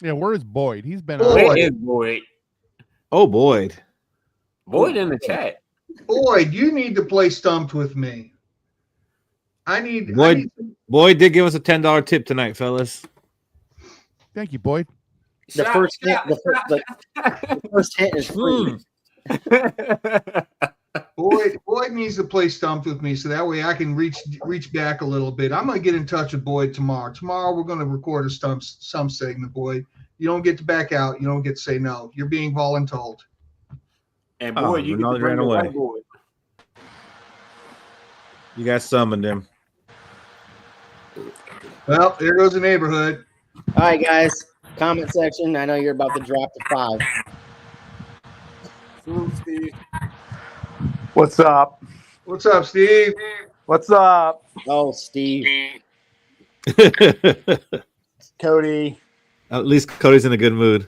Yeah, where is Boyd? He's been Boyd. Where is Boyd? Oh, Boyd. Boyd in the chat. Boyd, you need to play Stumped with me. Boyd did give us a $10 tip tonight, fellas. Thank you, Boyd. The first hint is free. Boyd needs to play Stumped with me so that way I can reach back a little bit. I'm gonna get in touch with Boyd tomorrow. Tomorrow we're gonna record a stump segment, Boyd. You don't get to back out. You don't get to say no. You're being voluntold. And Boyd, you get to bring the white Boyd. You guys summoned him. Well, there goes the neighborhood. All right, guys. Comment section. I know you're about to drop to 5. Salute, Steve. What's up? What's up, Steve? What's up, Oh, Steve. Cody? At least Cody's in a good mood.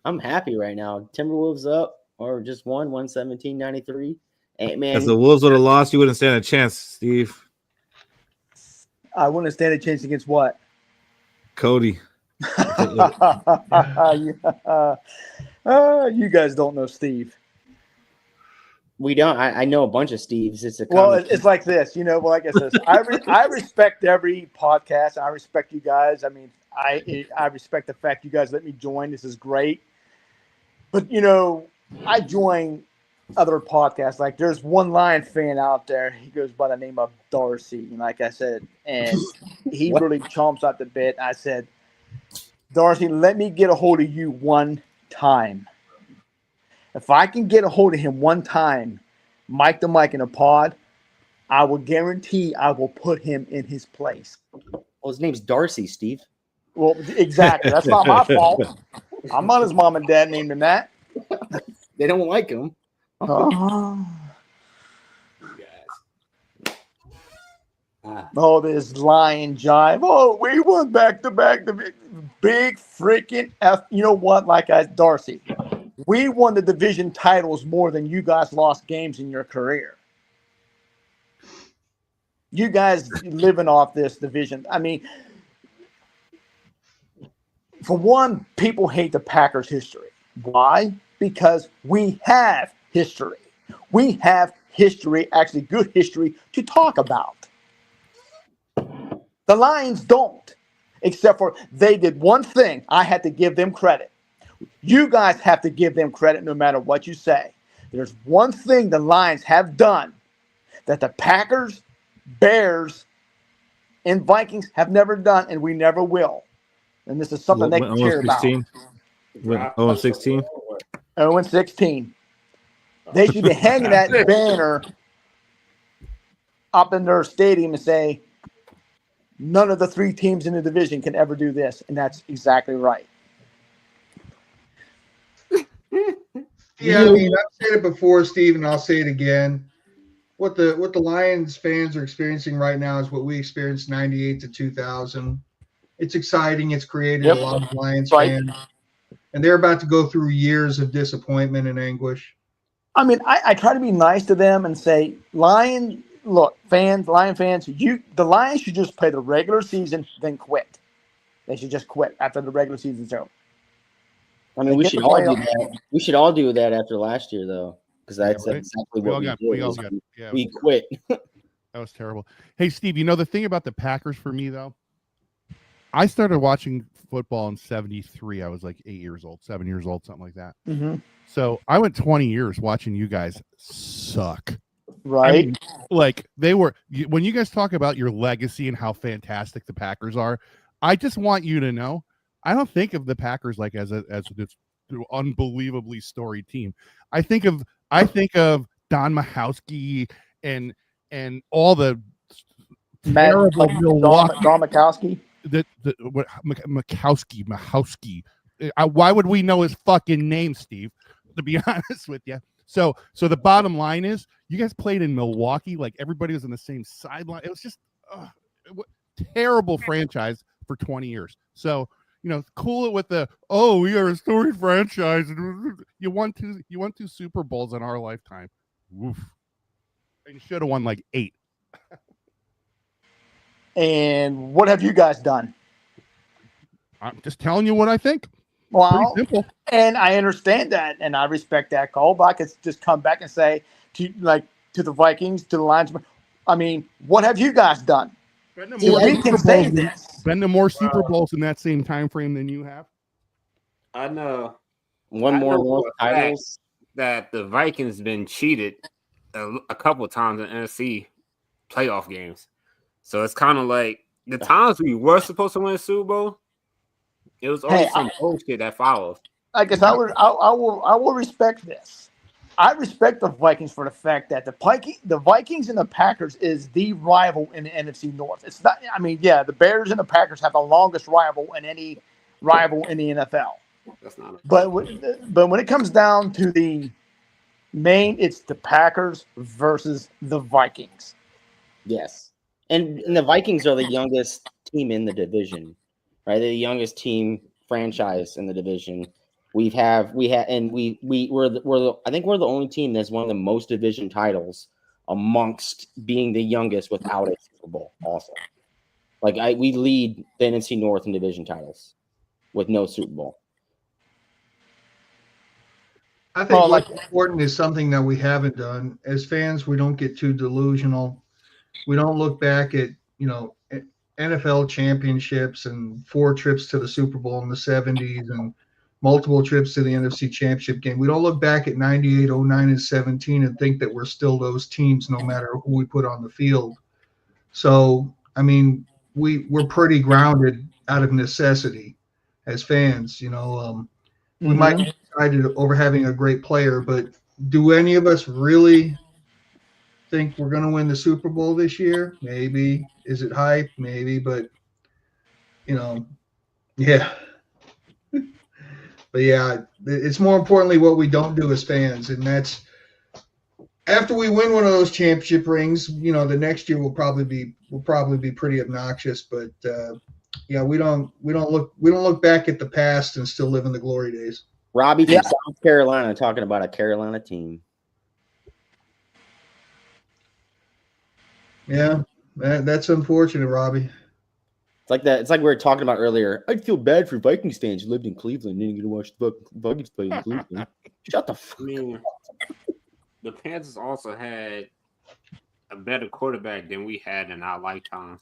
I'm happy right now. Timberwolves up or just won 117-93. Hey, man. If the Wolves would have lost, you wouldn't stand a chance, Steve. I wouldn't stand a chance against what? Cody. You guys don't know Steve. We don't. I know a bunch of Steves. It's like this, like I said, I respect every podcast. I respect you guys. I mean, I respect the fact you guys let me join. This is great. But, I join other podcasts. Like there's one Lion fan out there. He goes by the name of Darcy. And like I said, and he What? really chomps at the bit. I said, Darcy, let me get a hold of you one time. If I can get a hold of him one time, mic to mic in a pod, I will guarantee I will put him in his place. Well, his name's Darcy, Steve. Well, exactly. That's not my fault. I'm not his mom and dad named him that. They don't like him. Oh, this lion jive. Oh, we won back to back. The big freaking F. You know what? Like Darcy, we won the division titles more than you guys lost games in your career. You guys living off this division. I mean, for one, people hate the Packers' history. Why? Because we have history. We have history, actually good history, to talk about. The Lions don't, except for they did one thing. I had to give them credit. You guys have to give them credit no matter what you say. There's one thing the Lions have done that the Packers, Bears, and Vikings have never done, and we never will. And this is something they can care about. 16? 0-16. They should be hanging that banner up in their stadium and say, none of the three teams in the division can ever do this. And that's exactly right. Yeah, I mean, I've said it before, Steve, and I'll say it again. What the Lions fans are experiencing right now is what we experienced 98 to 2000. It's exciting. It's created a lot of Lions fans. And they're about to go through years of disappointment and anguish. I mean, I try to be nice to them and say, Lion fans, the Lions should just play the regular season, then quit. They should just quit after the regular season's over. I mean, we should all do that. We should all do that after last year, though, because that's exactly what we did. We quit. That was terrible. Hey, Steve, you know the thing about the Packers for me, though? I started watching football in 73. I was like 7 years old, something like that. Mm-hmm. So I went 20 years watching you guys suck. Right. I mean, like they were, when you guys talk about your legacy and how fantastic the Packers are, I just want you to know, I don't think of the Packers like as this unbelievably storied team. I think of Don Mahowski and all the terrible Milwaukee. Don Mikowski. Mahowski. Why would we know his fucking name, Steve? To be honest with you. So the bottom line is, you guys played in Milwaukee, like everybody was on the same sideline. It was just terrible franchise for 20 years. So, cool it with we are a storied franchise. You won two Super Bowls in our lifetime. Woof. And you should have won like 8. And what have you guys done? I'm just telling you what I think. Well, pretty simple. And I understand that, and I respect that call, but I could just come back and say to the Vikings, to the Lions, I mean, what have you guys done? We can say this. Been to more Super Bowls in that same time frame than you have. I know. One more North titles. That the Vikings been cheated a couple of times in NFC playoff games. So it's kind of like the times we were supposed to win a Super Bowl, it was always some bullshit that followed. I guess I will respect this. I respect the Vikings for the fact that the Vikings and the Packers is the rival in the NFC North. It's not. I mean, yeah, the Bears and the Packers have the longest rival in any rival in the NFL. That's not. But when it comes down to the main, it's the Packers versus the Vikings. Yes, and the Vikings are the youngest team in the division, right? They're the youngest team franchise in the division. I think we're the only team that's won the most division titles amongst being the youngest without a Super Bowl. Also, we lead the NFC North in division titles with no Super Bowl. I think what's important is something that we haven't done. As fans, we don't get too delusional. We don't look back at NFL championships and 4 trips to the Super Bowl in the 70s and multiple trips to the NFC Championship game. We don't look back at 98, 09, and 17 and think that we're still those teams no matter who we put on the field. So, I mean, we're pretty grounded out of necessity as fans. You know, we might be excited over having a great player, but do any of us really think we're going to win the Super Bowl this year? Maybe. Is it hype? Maybe. But, you know, yeah. But yeah, it's more importantly what we don't do as fans, and that's after we win one of those championship rings. You know, the next year will probably be pretty obnoxious. But yeah, we don't look back at the past and still live in the glory days. Robbie from South Carolina talking about a Carolina team. Yeah, that's unfortunate, Robbie. It's like that. It's like we were talking about earlier. I'd feel bad for Vikings fans who lived in Cleveland and didn't get to watch the Vikings play in Cleveland. Shut the fuck up. The Panthers also had a better quarterback than we had in our lifetimes.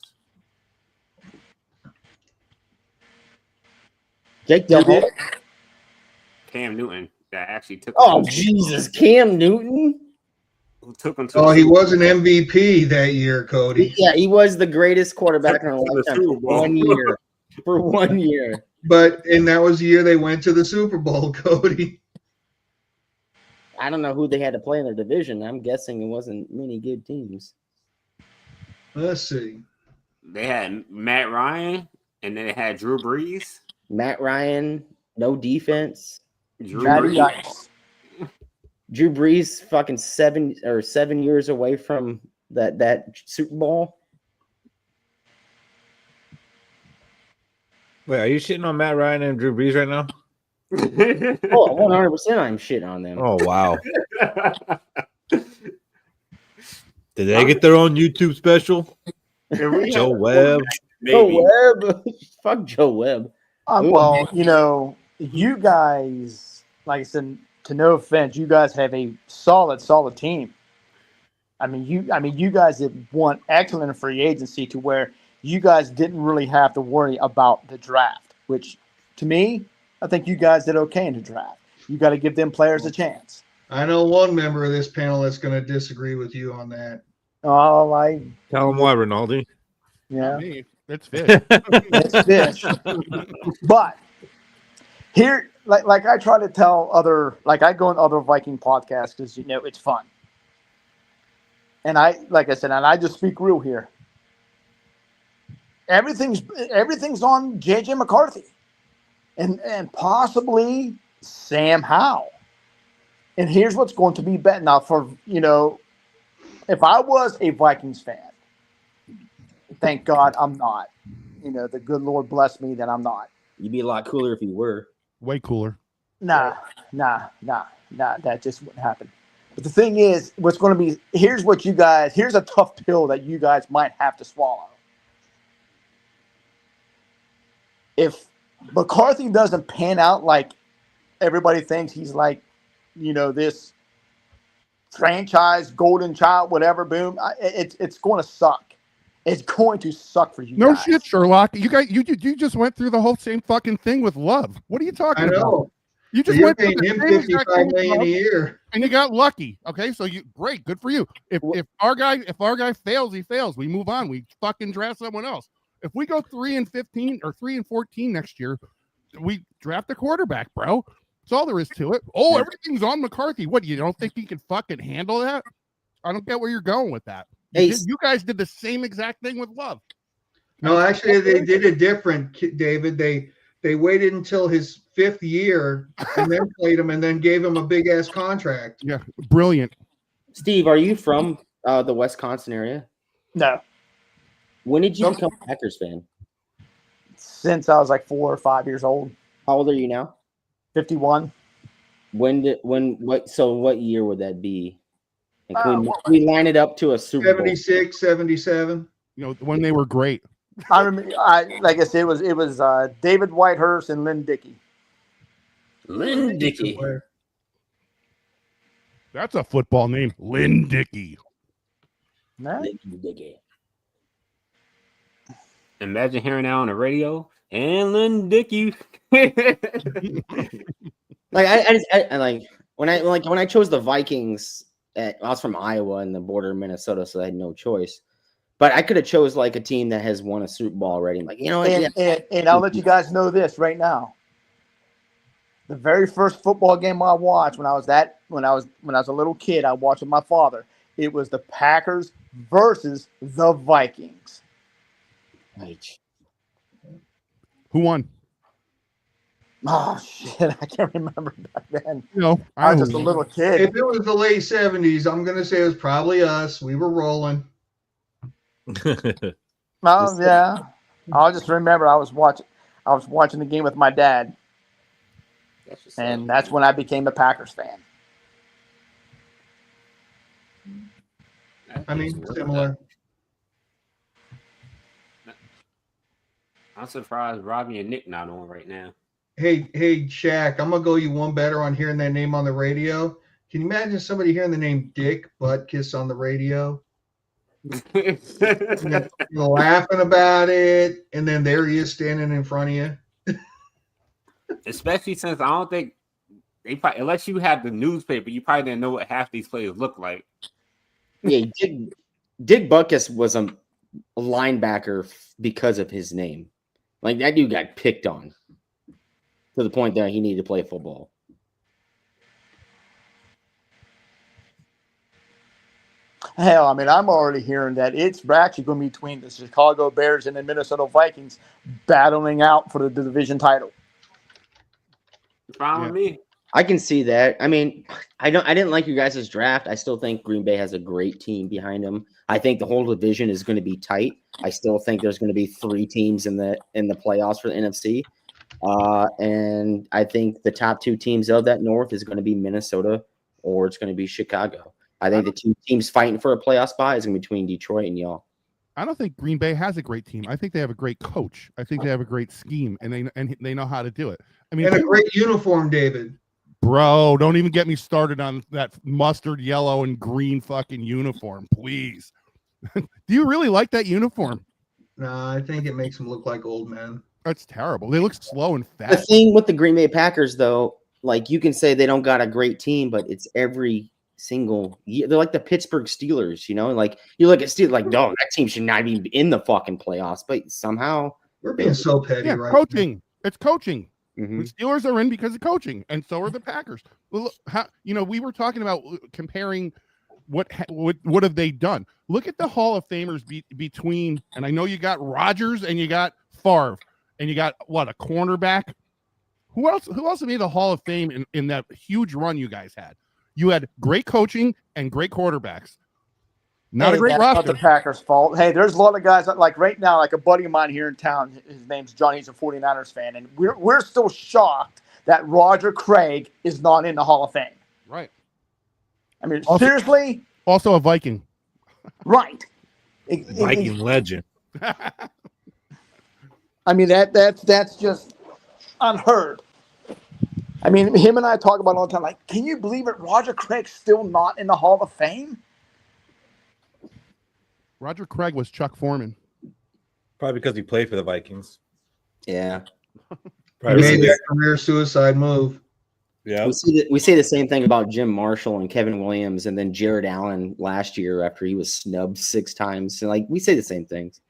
Jake Del Cam Newton that actually took. Oh Jesus, Cam Newton. Who took him to he was an MVP that year, Cody. Yeah, he was the greatest quarterback in our lifetime for 1 year. For 1 year. And that was the year they went to the Super Bowl, Cody. I don't know who they had to play in their division. I'm guessing it wasn't many good teams. Let's see. They had Matt Ryan, and then they had Drew Brees. Matt Ryan, no defense. Drew Brees. Drew Brees, fucking 7 years away from that Super Bowl. Wait, are you shitting on Matt Ryan and Drew Brees right now? 100% I'm shitting on them. Oh, wow. Did they get their own YouTube special? Joe Webb. Joe Webb. Fuck Joe Webb. Well, you know, you guys, like I said, to no offense, you guys have a solid team. I mean, you guys have won excellent in free agency to where you guys didn't really have to worry about the draft, which to me, I think you guys did okay in the draft. You got to give them players a chance. I know one member of this panel that's going to disagree with you on that. Oh, tell him why, Rinaldi. Yeah, it's Fish. It's Fish. But here, like I try to tell I go on other Viking podcasts because you know it's fun, and like I said, and I just speak real here. Everything's on JJ McCarthy, and possibly Sam Howell. And here's what's going to be bet now for if I was a Vikings fan, thank God I'm not. The good Lord bless me that I'm not. You'd be a lot cooler if you were. Way cooler. Nah. That just wouldn't happen. But the thing is, what's going to be here's a tough pill that you guys might have to swallow. If McCarthy doesn't pan out like everybody thinks he's like, this franchise golden child, whatever, boom, it's going to suck. It's going to suck for you. No guys. shit, Sherlock. You just went through the whole same fucking thing with Love. What are you talking about? You just went through the same $55 million a year, and you got lucky. Okay, so great, good for you. If our guy fails, he fails. We move on. We fucking draft someone else. If we go 3-15 or 3-14 next year, we draft a quarterback, bro. That's all there is to it. Oh, everything's on McCarthy. What, you don't think he can fucking handle that? I don't get where you're going with that. You guys did the same exact thing with Love. No, actually, they did it different, David. They waited until his 5th year and then played him and then gave him a big-ass contract. Yeah, brilliant. Steve, are you from the Wisconsin area? No. When did you become a Packers fan? Since I was like 4 or 5 years old. How old are you now? 51. What year would that be? And can we line it up to a Super 76, 77. When they were great. I remember. Like I said, it was David Whitehurst and Lynn Dickey. Lynn Dickey. That's a football name, Lynn Dickey. Nah. Lynn Dickey. Imagine hearing that on the radio. And Lynn Dickey. Like I like when I chose the Vikings. I was from Iowa and the border of Minnesota, so I had no choice. But I could have chose like a team that has won a Super Bowl already. I'm like, you know what? And I'll let you guys know this right now. The very first football game I watched when I was a little kid, I watched with my father. It was the Packers versus the Vikings. Right. Who won? Oh shit, I can't remember back then. You know, I was just a little kid. If it was the late 70s, I'm going to say it was probably us. We were rolling. Oh yeah, I just remember I was watching the game with my dad, and that's when I became a Packers fan. I mean, similar. I'm surprised Robbie and Nick not on right now. Hey, Shaq, I'm going to go you one better on hearing that name on the radio. Can you imagine somebody hearing the name Dick Butkus on the radio? You're laughing about it, and then there he is standing in front of you. Especially since I don't think they probably, unless you have the newspaper, you probably didn't know what half these players look like. Yeah, Dick Butkus was a linebacker because of his name. Like that dude got picked on to the point that he needed to play football. Hell, I mean, I'm already hearing that it's actually going to be between the Chicago Bears and the Minnesota Vikings battling out for the division title. Fine with me. I can see that. I mean, I didn't like you guys' draft. I still think Green Bay has a great team behind them. I think the whole division is going to be tight. I still think there's going to be 3 teams in the playoffs for the NFC. And I think the top 2 teams of that North is going to be Minnesota or it's going to be Chicago. I think the 2 teams fighting for a playoff spot is going to be between Detroit and y'all. I don't think Green Bay has a great team. I think they have a great coach. I think they have a great scheme, and they know how to do it. I mean, and a great uniform, David. Bro, don't even get me started on that mustard yellow and green fucking uniform, please. Do you really like that uniform? No, I think it makes them look like old men. That's terrible. They look slow and The fast. thing with the Green Bay Packers, though, like you can say they don't got a great team, but it's every single year. They're like the Pittsburgh Steelers, you know? Like you look at Steelers, like, no, that team should not be in the fucking playoffs, but somehow we're being so petty, right? Coaching. It's coaching. Mm-hmm. The Steelers are in because of coaching, and so are the Packers. Well, we were talking about comparing what have they done. Look at the Hall of Famers between, and I know you got Rodgers and you got Favre, and you got a cornerback. Who else made the Hall of Fame in that huge run you guys had? You had great coaching and great quarterbacks. Not a great roster. Not the Packers' fault. Hey, there's a lot of guys that, like right now, like a buddy of mine here in town, his name's John, he's a 49ers fan, and we're still shocked that Roger Craig is not in the Hall of Fame. Right. I mean, seriously? Also a Viking. Right. Viking legend. I mean, that's just unheard. I mean, him and I talk about it all the time. Like, can you believe it? Roger Craig's still not in the Hall of Fame? Roger Craig was Chuck Foreman. Probably because he played for the Vikings. Yeah. He made that career suicide move. Yeah. We say the same thing about Jim Marshall and Kevin Williams and then Jared Allen last year after he was snubbed 6 times. So, like, we say the same things.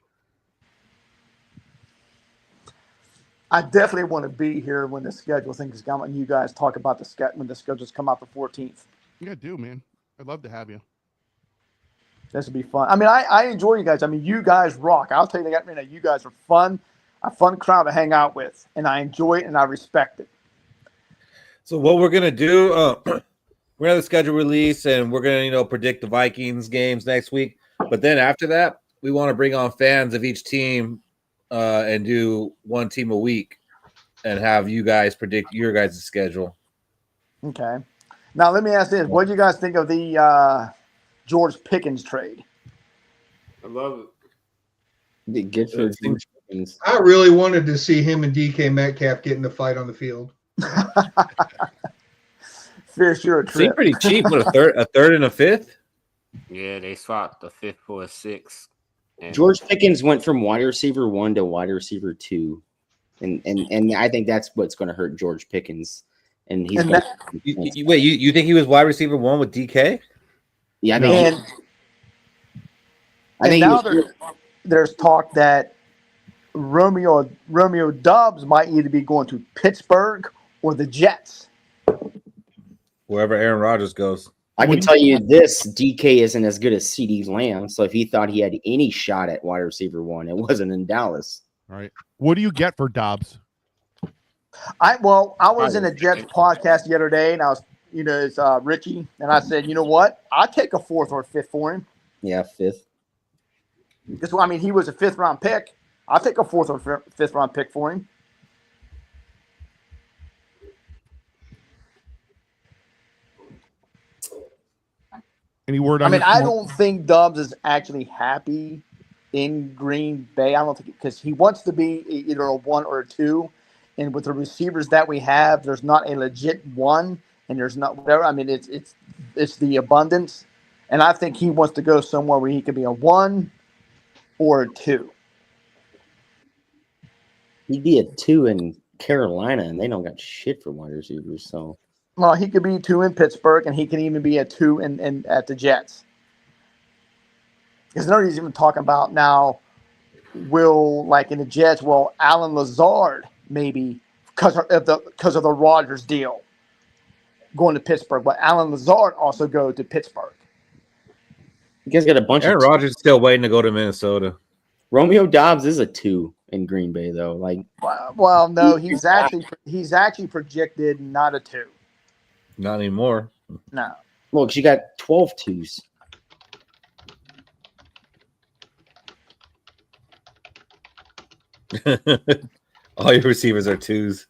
I definitely want to be here when the schedule things come and you guys talk about when the schedules come out the 14th. Yeah, I do, man. I'd love to have you. This would be fun. I mean, I enjoy you guys. I mean, you guys rock. I'll tell you that right now. You guys are fun, a fun crowd to hang out with, and I enjoy it and I respect it. So what we're gonna do, we're gonna have the schedule release, and we're gonna predict the Vikings games next week. But then after that, we want to bring on fans of each team and do one team a week, and have you guys predict your guys' schedule. Okay. Now let me ask this: what do you guys think of the George Pickens trade? I love it. Good for George Pickens. I really wanted to see him and DK Metcalf get in the fight on the field. Fish, you're a trip. Seemed pretty cheap. What, a third and a fifth? Yeah, they swapped the 5th for a 6th. And George Pickens went from wide receiver 1 to wide receiver 2. And I think that's what's going to hurt George Pickens. And he's And gonna, Wait, you think he was wide receiver 1 with DK? yeah, I No. think and he now was- there's talk that Romeo Doubs might either be going to Pittsburgh or the Jets. Wherever Aaron Rodgers goes. I can tell you this: DK isn't as good as CD Lamb. So if he thought he had any shot at wide receiver 1, it wasn't in Dallas. All right. What do you get for Dobbs? I was in a Jets podcast the other day, and I was, it's Richie, and I said, you know what? I'd take a 4th or 5th for him. Yeah, 5th. Because he was a 5th round pick. I'll take a 4th or 5th round pick for him. Any word on? I don't think Dobbs is actually happy in Green Bay. I don't think because he wants to be either a 1 or a 2, and with the receivers that we have, there's not a legit 1, and there's not whatever. It's the abundance, and I think he wants to go somewhere where he could be a 1 or a 2. He'd be a 2 in Carolina, and they don't got shit for wide receivers. So, well, he could be a 2 in Pittsburgh, and he can even be a 2 in at the Jets. Because nobody's even talking about now. Like in the Jets, Alan Lazard maybe because of the Rodgers deal going to Pittsburgh, but Alan Lazard also go to Pittsburgh. you guys got a bunch Aaron of Rodgers is still waiting to go to Minnesota. Romeo Dobbs is a 2 in Green Bay, though. Well, no, he's actually projected not a 2. Not anymore. No. Well, because you got 12 2s. All your receivers are 2s.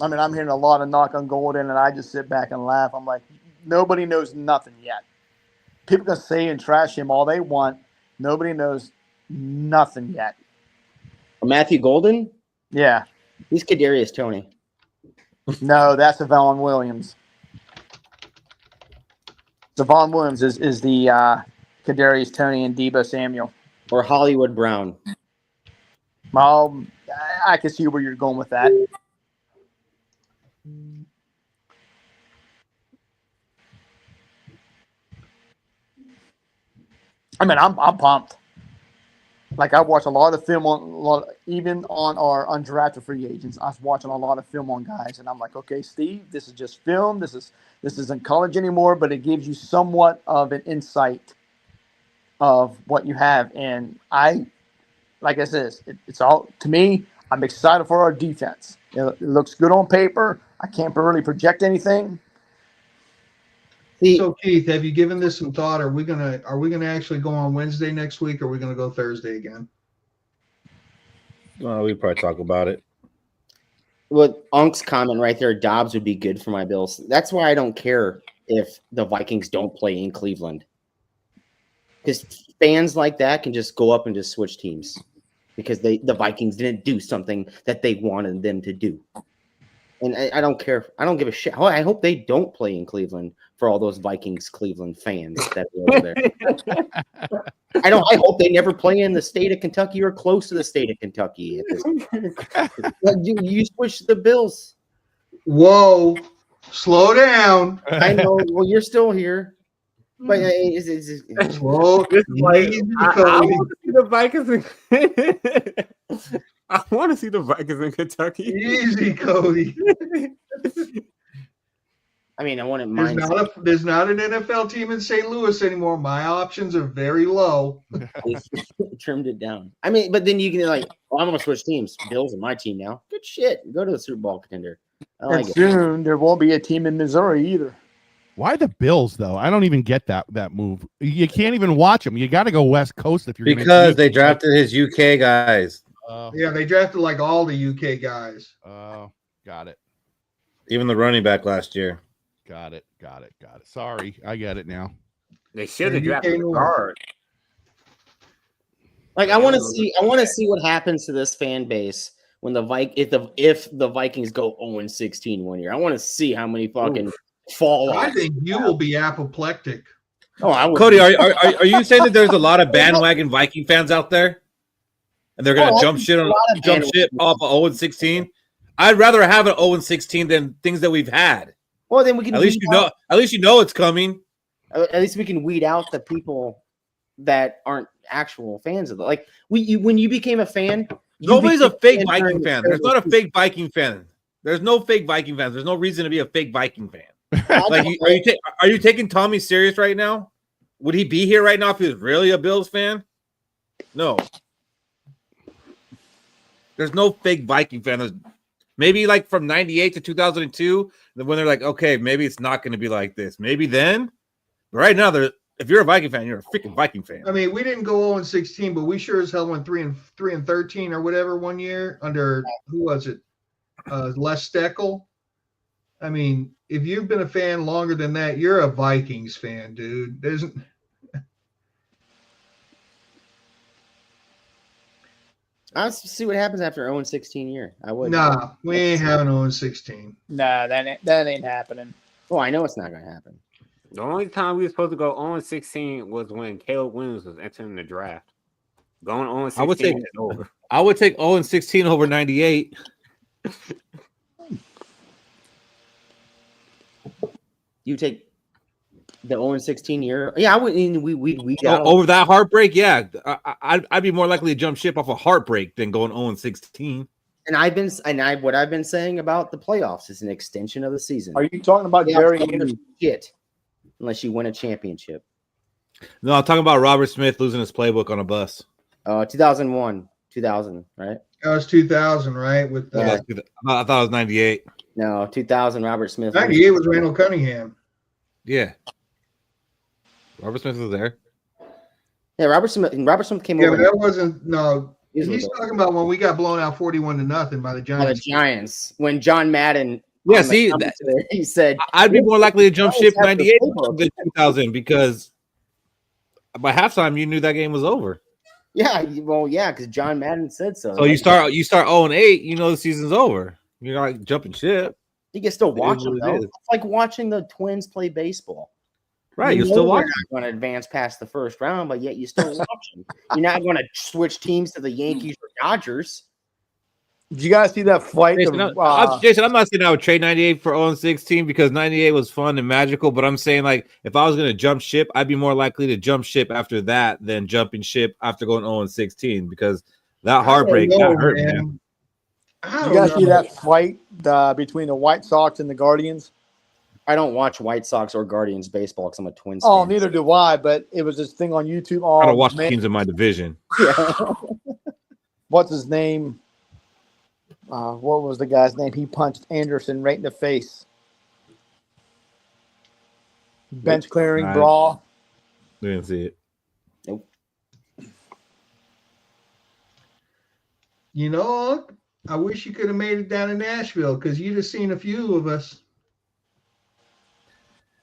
I'm hearing a lot of knock on Golden, and I just sit back and laugh. I'm like, nobody knows nothing yet. People can say and trash him all they want. Nobody knows nothing yet. Matthew Golden? Yeah. He's Kadarius Toney. No, that's Savon Williams. Savon Williams is the Kadarius Toney and Debo Samuel. Or Hollywood Brown. Well, I can see where you're going with that. I'm pumped. Like I watch a lot of film even on our undrafted free agents. I was watching a lot of film on guys, and I'm like, okay, Steve, this is just film. This isn't college anymore, but it gives you somewhat of an insight of what you have. And like I said, it's all to me. I'm excited for our defense. It looks good on paper. I can't really project anything. So Keith, have you given this some thought? Are we gonna actually go on Wednesday next week, or are we gonna go Thursday again? Well, we probably talk about it. Well, Unk's comment right there, Dobbs would be good for my Bills. That's why I don't care if the Vikings don't play in Cleveland. Because fans like that can just go up and just switch teams because the Vikings didn't do something that they wanted them to do. And I don't care. I don't give a shit. I hope they don't play in Cleveland for all those Vikings Cleveland fans that are over there. I hope they never play in the state of Kentucky or close to the state of Kentucky. You switch the Bills. Whoa, slow down. I know. Well, you're still here. But Whoa, This is like, easy, I Cody. want to see the Vikings. I want to see the Vikings in Kentucky. Easy, Cody. I mean, I wouldn't mind. There's not an NFL team in St. Louis anymore. My options are very low. Trimmed it down. I mean, but then you can I'm going to switch teams. Bills are my team now. Good shit. Go to the Super Bowl contender. I like And it. soon there won't be a team in Missouri either. Why the Bills though? I don't even get that move. You can't even watch them. You got to go West Coast if you're Because they drafted his UK guys. Yeah, they drafted like all the UK guys. Got it. Even the running back last year. Got it. Sorry, I get it now. They should have Yeah, drafted UK a guard. I want to see what happens to this fan base when if the Vikings go 0-16 one year. I want to see how many fucking fall I off. think you will be apoplectic. Oh, I would. Cody, are you saying that there's a lot of bandwagon Viking fans out there, and they're gonna Oh, jump ship off of 0-16? I'd rather have an 0-16 than things that we've had. Well, then we can At least you know it's coming. At least we can weed out the people that aren't actual fans of it. Like when you became a fan, Nobody's a fake Viking during fan. the There's not a fake Viking fan. There's no fake Viking fans. There's no reason to be a fake Viking fan. Like, are you taking Tommy serious right now? Would he be here right now if he was really a Bills fan? No. There's no fake Viking fan. There's maybe like from 98 to 2002, when they're like, okay, maybe it's not going to be like this. Maybe then. But right now, if you're a Viking fan, you're a freaking Viking fan. I mean, we didn't go 0-16, but we sure as hell went 3-13 or whatever one year under who was it? Les Steckel. I mean, if you've been a fan longer than that, you're a Vikings fan, dude. I'll see what happens after 0-16 year. I would. Nah, we ain't having 0-16. Nah, that ain't happening. Oh, I know it's not going to happen. The only time we were supposed to go 0-16 was when Caleb Williams was entering the draft. Going 0-16 is over. I would take 0-16 over 98. You take the 0-16 year. Yeah, I would. We Over that heartbreak, yeah. I'd be more likely to jump ship off a heartbreak than going 0-16. And what I've been saying about the playoffs is an extension of the season. Are you talking about Gary Anderson? Shit, unless you win a championship. No, I'm talking about Robert Smith losing his playbook on a bus. 2001, 2000, right? That was 2000, right? With I thought it was 98. No, 2000. Robert Smith. 98 was Randall Cunningham. Yeah, Robert Smith was there. Yeah, Robert Smith came Yeah, over. but that wasn't no. He's He's talking about when we got blown out 41-0 by the by the Giants. Giants when John Madden. Yeah, see, he said I'd be more likely to jump ship Giants have 98 the playbook. than 2000 because by halftime you knew that game was over. Yeah, well, yeah, because John Madden said so. So you start 0-8, you know the season's over. You're not like jumping ship. You can still watch them what though. it is. It's like watching the Twins play baseball. Right, You you're know still they're watching. not going to advance past the first round, but yet you still watch them. You're not going to switch teams to the Yankees or Dodgers. Did you guys see that fight? Jason, I'm not saying I would trade 98 for 0-16 because 98 was fun and magical, but I'm saying like if I was going to jump ship, I'd be more likely to jump ship after that than jumping ship after going 0-16 because that heartbreak that hurt, man. Did you guys see that fight between the White Sox and the Guardians? I don't watch White Sox or Guardians baseball because I'm a Twins Oh, fan. neither do I. But it was this thing on YouTube. I Oh, don't watch the man. teams in my division. What's his name? What was the guy's name? He punched Anderson right in the face. Bench clearing Nice. brawl. We didn't see it. Nope. You know, I wish you could have made it down to Nashville because you'd have seen a few of us.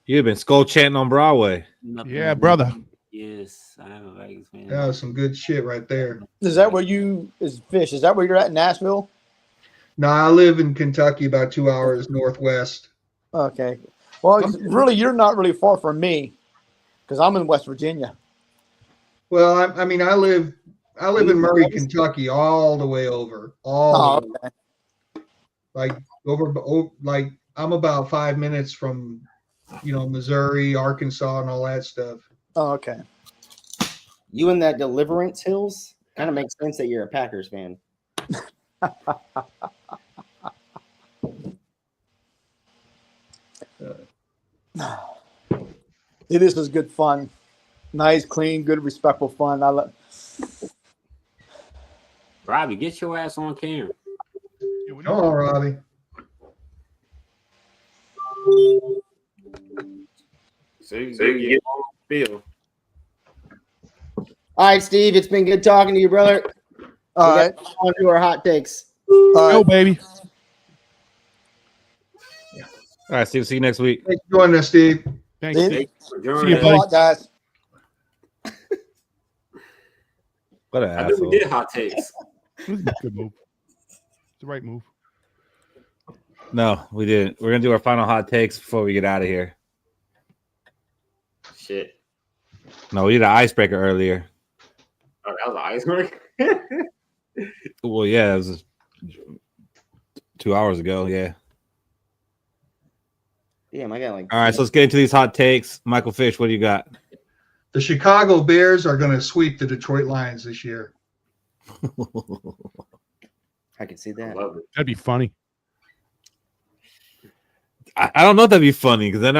You've been skull chanting on Broadway. Yeah, brother. Yes, I am a Vikings fan. That was some good shit right there. Is that where Fish? Is that where you're at in Nashville? No, I live in Kentucky, about 2 hours northwest. Okay. Well, really, you're not really far from me because I'm in West Virginia. Well, I mean, I live in Murray, Kentucky, all the way over, Okay. like like I'm about 5 minutes from, Missouri, Arkansas, and all that stuff. Oh, okay. You in that Deliverance Hills? Kind of makes sense that you're a Packers fan. This was good fun. Nice, clean, good, respectful fun. I love. Robbie, get your ass on camera. Come on, Robbie. So you can get on the field. All right, Steve, it's been good talking to you, brother. All right. On to our hot takes. Go, baby. All right, Steve. See you next week. Thanks for joining us, Steve. Thanks, See? Steve. For See joining you, us. Good buddy. luck, guys. What an I think we asshole. did hot takes. This is a good move. It's the right move. No, we didn't. We're gonna do our final hot takes before we get out of here. Shit. No, we did an icebreaker earlier. Oh, that was an iceberg. Well, yeah, it was 2 hours ago. Yeah. Damn, I got like. All right, so let's get into these hot takes. Michael Fish, what do you got? The Chicago Bears are going to sweep the Detroit Lions this year. I can see I that. love it. That'd be funny. I don't know if that'd be funny because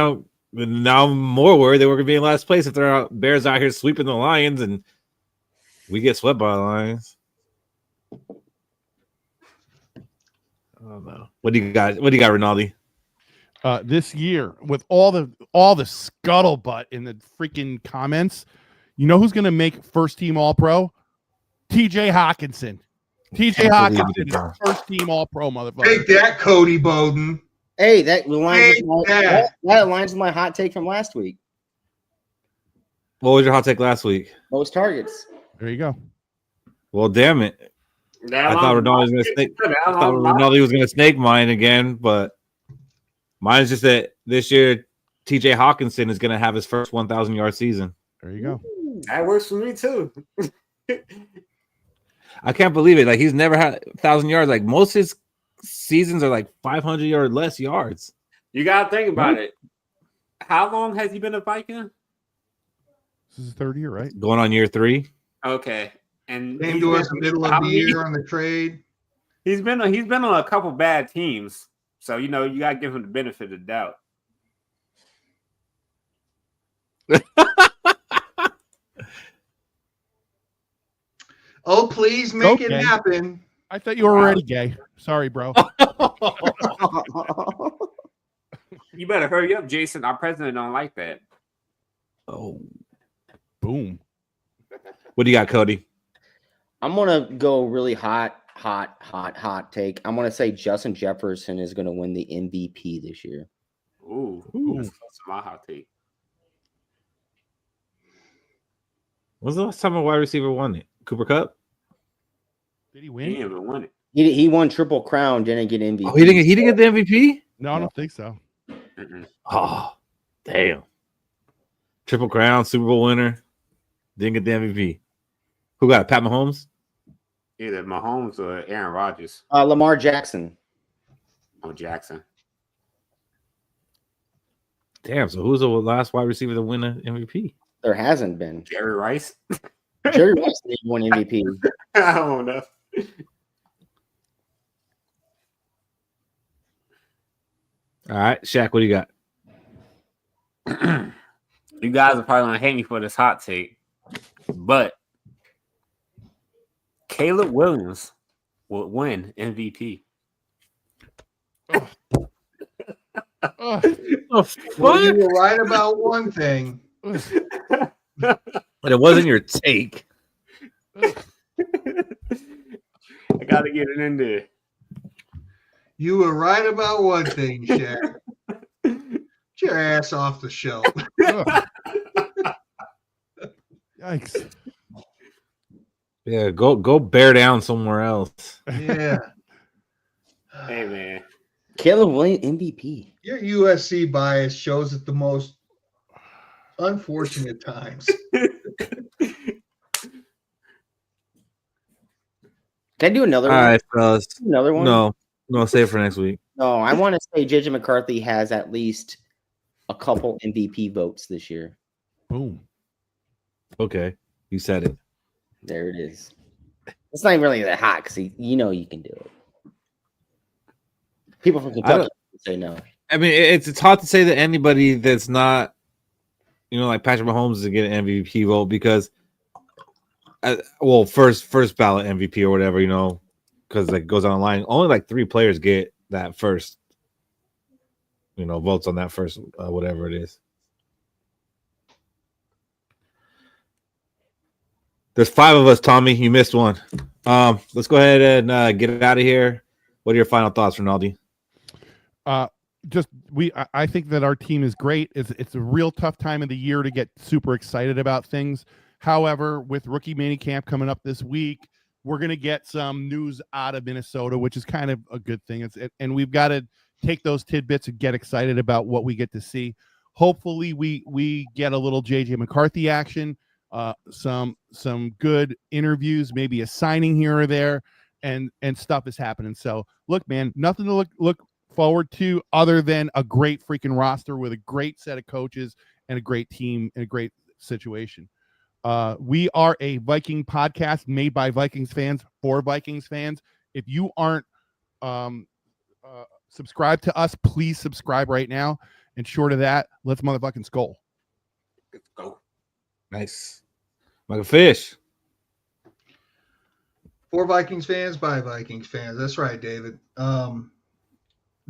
now I'm more worried that we're gonna be in last place if there are Bears out here sweeping the Lions and we get swept by the Lions. I don't know. What do you got? What do you got, Rinaldi? This year, with all the scuttlebutt in the freaking comments, you know who's going to make first team All Pro? T.J. Hawkinson. T.J. Hawkinson is first team All Pro, motherfucker. Take that, Cody Bowden. Hey, that aligns Take with that. that aligns with my hot take from last week. What was your hot take last week? Most targets. There you go. Well, damn it! I thought Rinaldi was going to snake mine again, but mine is just that this year T.J. Hawkinson is going to have his first 1,000-yard season. There you go. That works for me too. I can't believe it. Like he's never had 1,000 yards. Like most of his seasons are like 500 or less yards. You gotta think about it. How long has he been a Viking? This is his third year, right? Going on year 3. Okay, and Came to us in the middle of the year on the trade. He's been on a couple bad teams, so you gotta give him the benefit of the doubt. Oh, please make it happen. I thought you were already gay. Sorry, bro. You better hurry up, Jason. Our president don't like that. Oh, boom. What do you got, Cody? I'm gonna go really hot take. I'm gonna say Justin Jefferson is gonna win the MVP this year. Ooh. That's my hot take. When's the last time a wide receiver won it? Cooper Kupp? Did he He win? didn't even win it. He won Triple Crown, didn't get MVP. Oh, he didn't get the MVP? No, I don't think so. Oh, damn. Triple Crown, Super Bowl winner. Didn't get the MVP. Who got it? Pat Mahomes? Either Mahomes or Aaron Rodgers. Lamar Jackson. Oh, Jackson. Damn, so who's the last wide receiver to win an MVP? There hasn't been. Jerry Rice. Jerry Rice didn't win MVP. I don't know. All right, Shaq, what do you got? You guys are probably gonna hate me for this hot take, but Caleb Williams will win MVP. Well, you were right about one thing. But it wasn't your take. I gotta get it in there. You were right about one thing, Shaq. Get your ass off the show. Yikes. Yeah, go bear down somewhere else. Yeah. Hey, man. Caleb Williams MVP. Your USC bias shows at the most unfortunate times. Can I do another All one? right, fellas. Another one? No, save it for next week. No, I want to say JJ McCarthy has at least a couple MVP votes this year. Boom. Okay, you said it. There it is. It's not even really that hot because you can do it. People from Kentucky say no. I mean, it's hard to say that anybody that's not, like Patrick Mahomes is getting an MVP vote because, first ballot MVP or whatever, because it goes online. Only like 3 players get that first, votes on that first, whatever it is. There's 5 of us, Tommy. You missed one. Let's go ahead and get it out of here. What are your final thoughts, Rinaldi? I think that our team is great. It's a real tough time of the year to get super excited about things. However, with rookie minicamp coming up this week, we're going to get some news out of Minnesota, which is kind of a good thing. And we've got to take those tidbits and get excited about what we get to see. Hopefully we get a little JJ McCarthy action, some good interviews, maybe a signing here or there, and stuff is happening. So look, man, nothing to look forward to other than a great freaking roster with a great set of coaches and a great team and a great situation. We are a Viking podcast made by Vikings fans for Vikings fans. If you aren't subscribed to us, please subscribe right now. And short of that, let's motherfucking Skol. Let's go. Nice. Like a fish. For Vikings fans, by Vikings fans. That's right, David.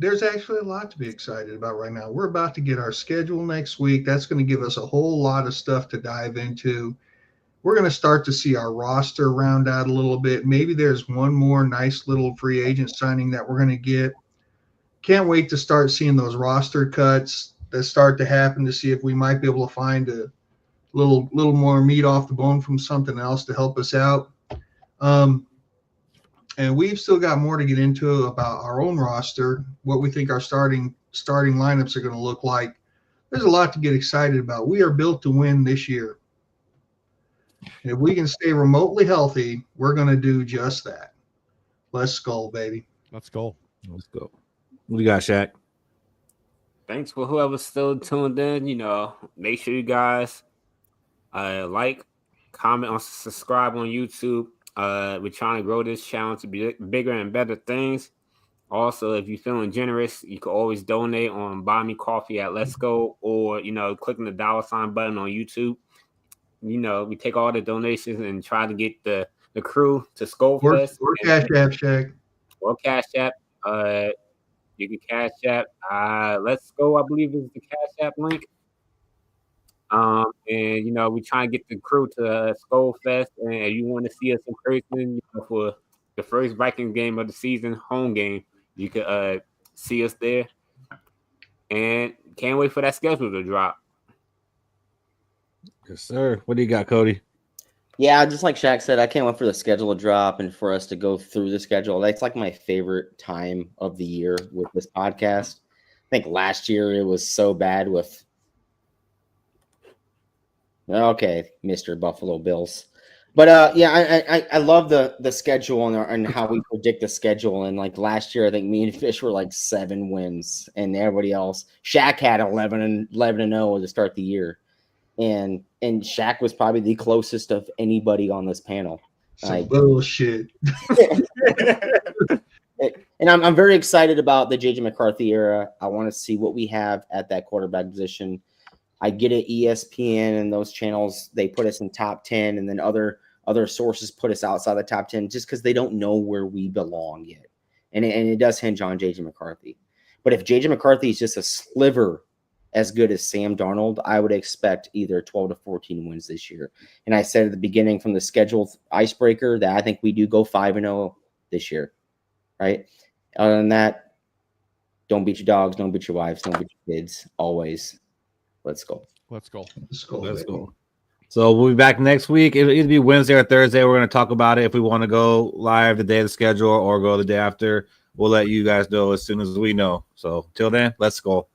There's actually a lot to be excited about right now. We're about to get our schedule next week. That's going to give us a whole lot of stuff to dive into. We're going to start to see our roster round out a little bit. Maybe there's one more nice little free agent signing that we're going to get. Can't wait to start seeing those roster cuts that start to happen, to see if we might be able to find a little more meat off the bone from something else to help us out. And we've still got more to get into about our own roster, what we think our starting lineups are going to look like. There's a lot to get excited about. We are built to win this year. And if we can stay remotely healthy, we're going to do just that. Let's Skol, baby. Let's go. Let's go. What do you got, Shaq? Thanks for whoever's still tuned in. Make sure you guys like, comment, or subscribe on YouTube. We're trying to grow this channel to be bigger and better things. Also, if you're feeling generous, you can always donate on Buy Me Coffee at Let's Go, or clicking the $sign button on YouTube. We take all the donations and try to get the crew to Skol Fest. Or Cash App, Shaq. Or Cash App. You can Cash App. Let's Go, I believe, is the Cash App link. And we try and get the crew to Skol Fest, and if you want to see us in person for the first Vikings game of the season, home game, you can see us there. And can't wait for that schedule to drop. Yes, sir. What do you got, Cody? Yeah, just like Shaq said, I can't wait for the schedule to drop and for us to go through the schedule. That's like my favorite time of the year with this podcast. I think last year it was so bad with Mr. Buffalo Bills. But I love the schedule and how we predict the schedule. And like last year, I think me and Fish were like 7 wins, and everybody else. Shaq had 11-0 to start the year, and Shaq was probably the closest of anybody on this panel. Some bullshit. And I'm very excited about the JJ McCarthy era. I want to see what we have at that quarterback position. I get it, ESPN and those channels, they put us in top 10, and then other sources put us outside the top 10 just because they don't know where we belong yet. And it does hinge on JJ McCarthy. But if JJ McCarthy is just a sliver as good as Sam Darnold, I would expect either 12 to 14 wins this year. And I said at the beginning from the scheduled icebreaker that I think we do go 5-0 this year, right? Other than that, don't beat your dogs, don't beat your wives, don't beat your kids, always. Let's go. Let's go. Let's go. So we'll be back next week. It'll either be Wednesday or Thursday. We're going to talk about it. If we want to go live the day of the schedule or go the day after, we'll let you guys know as soon as we know. So till then, let's go.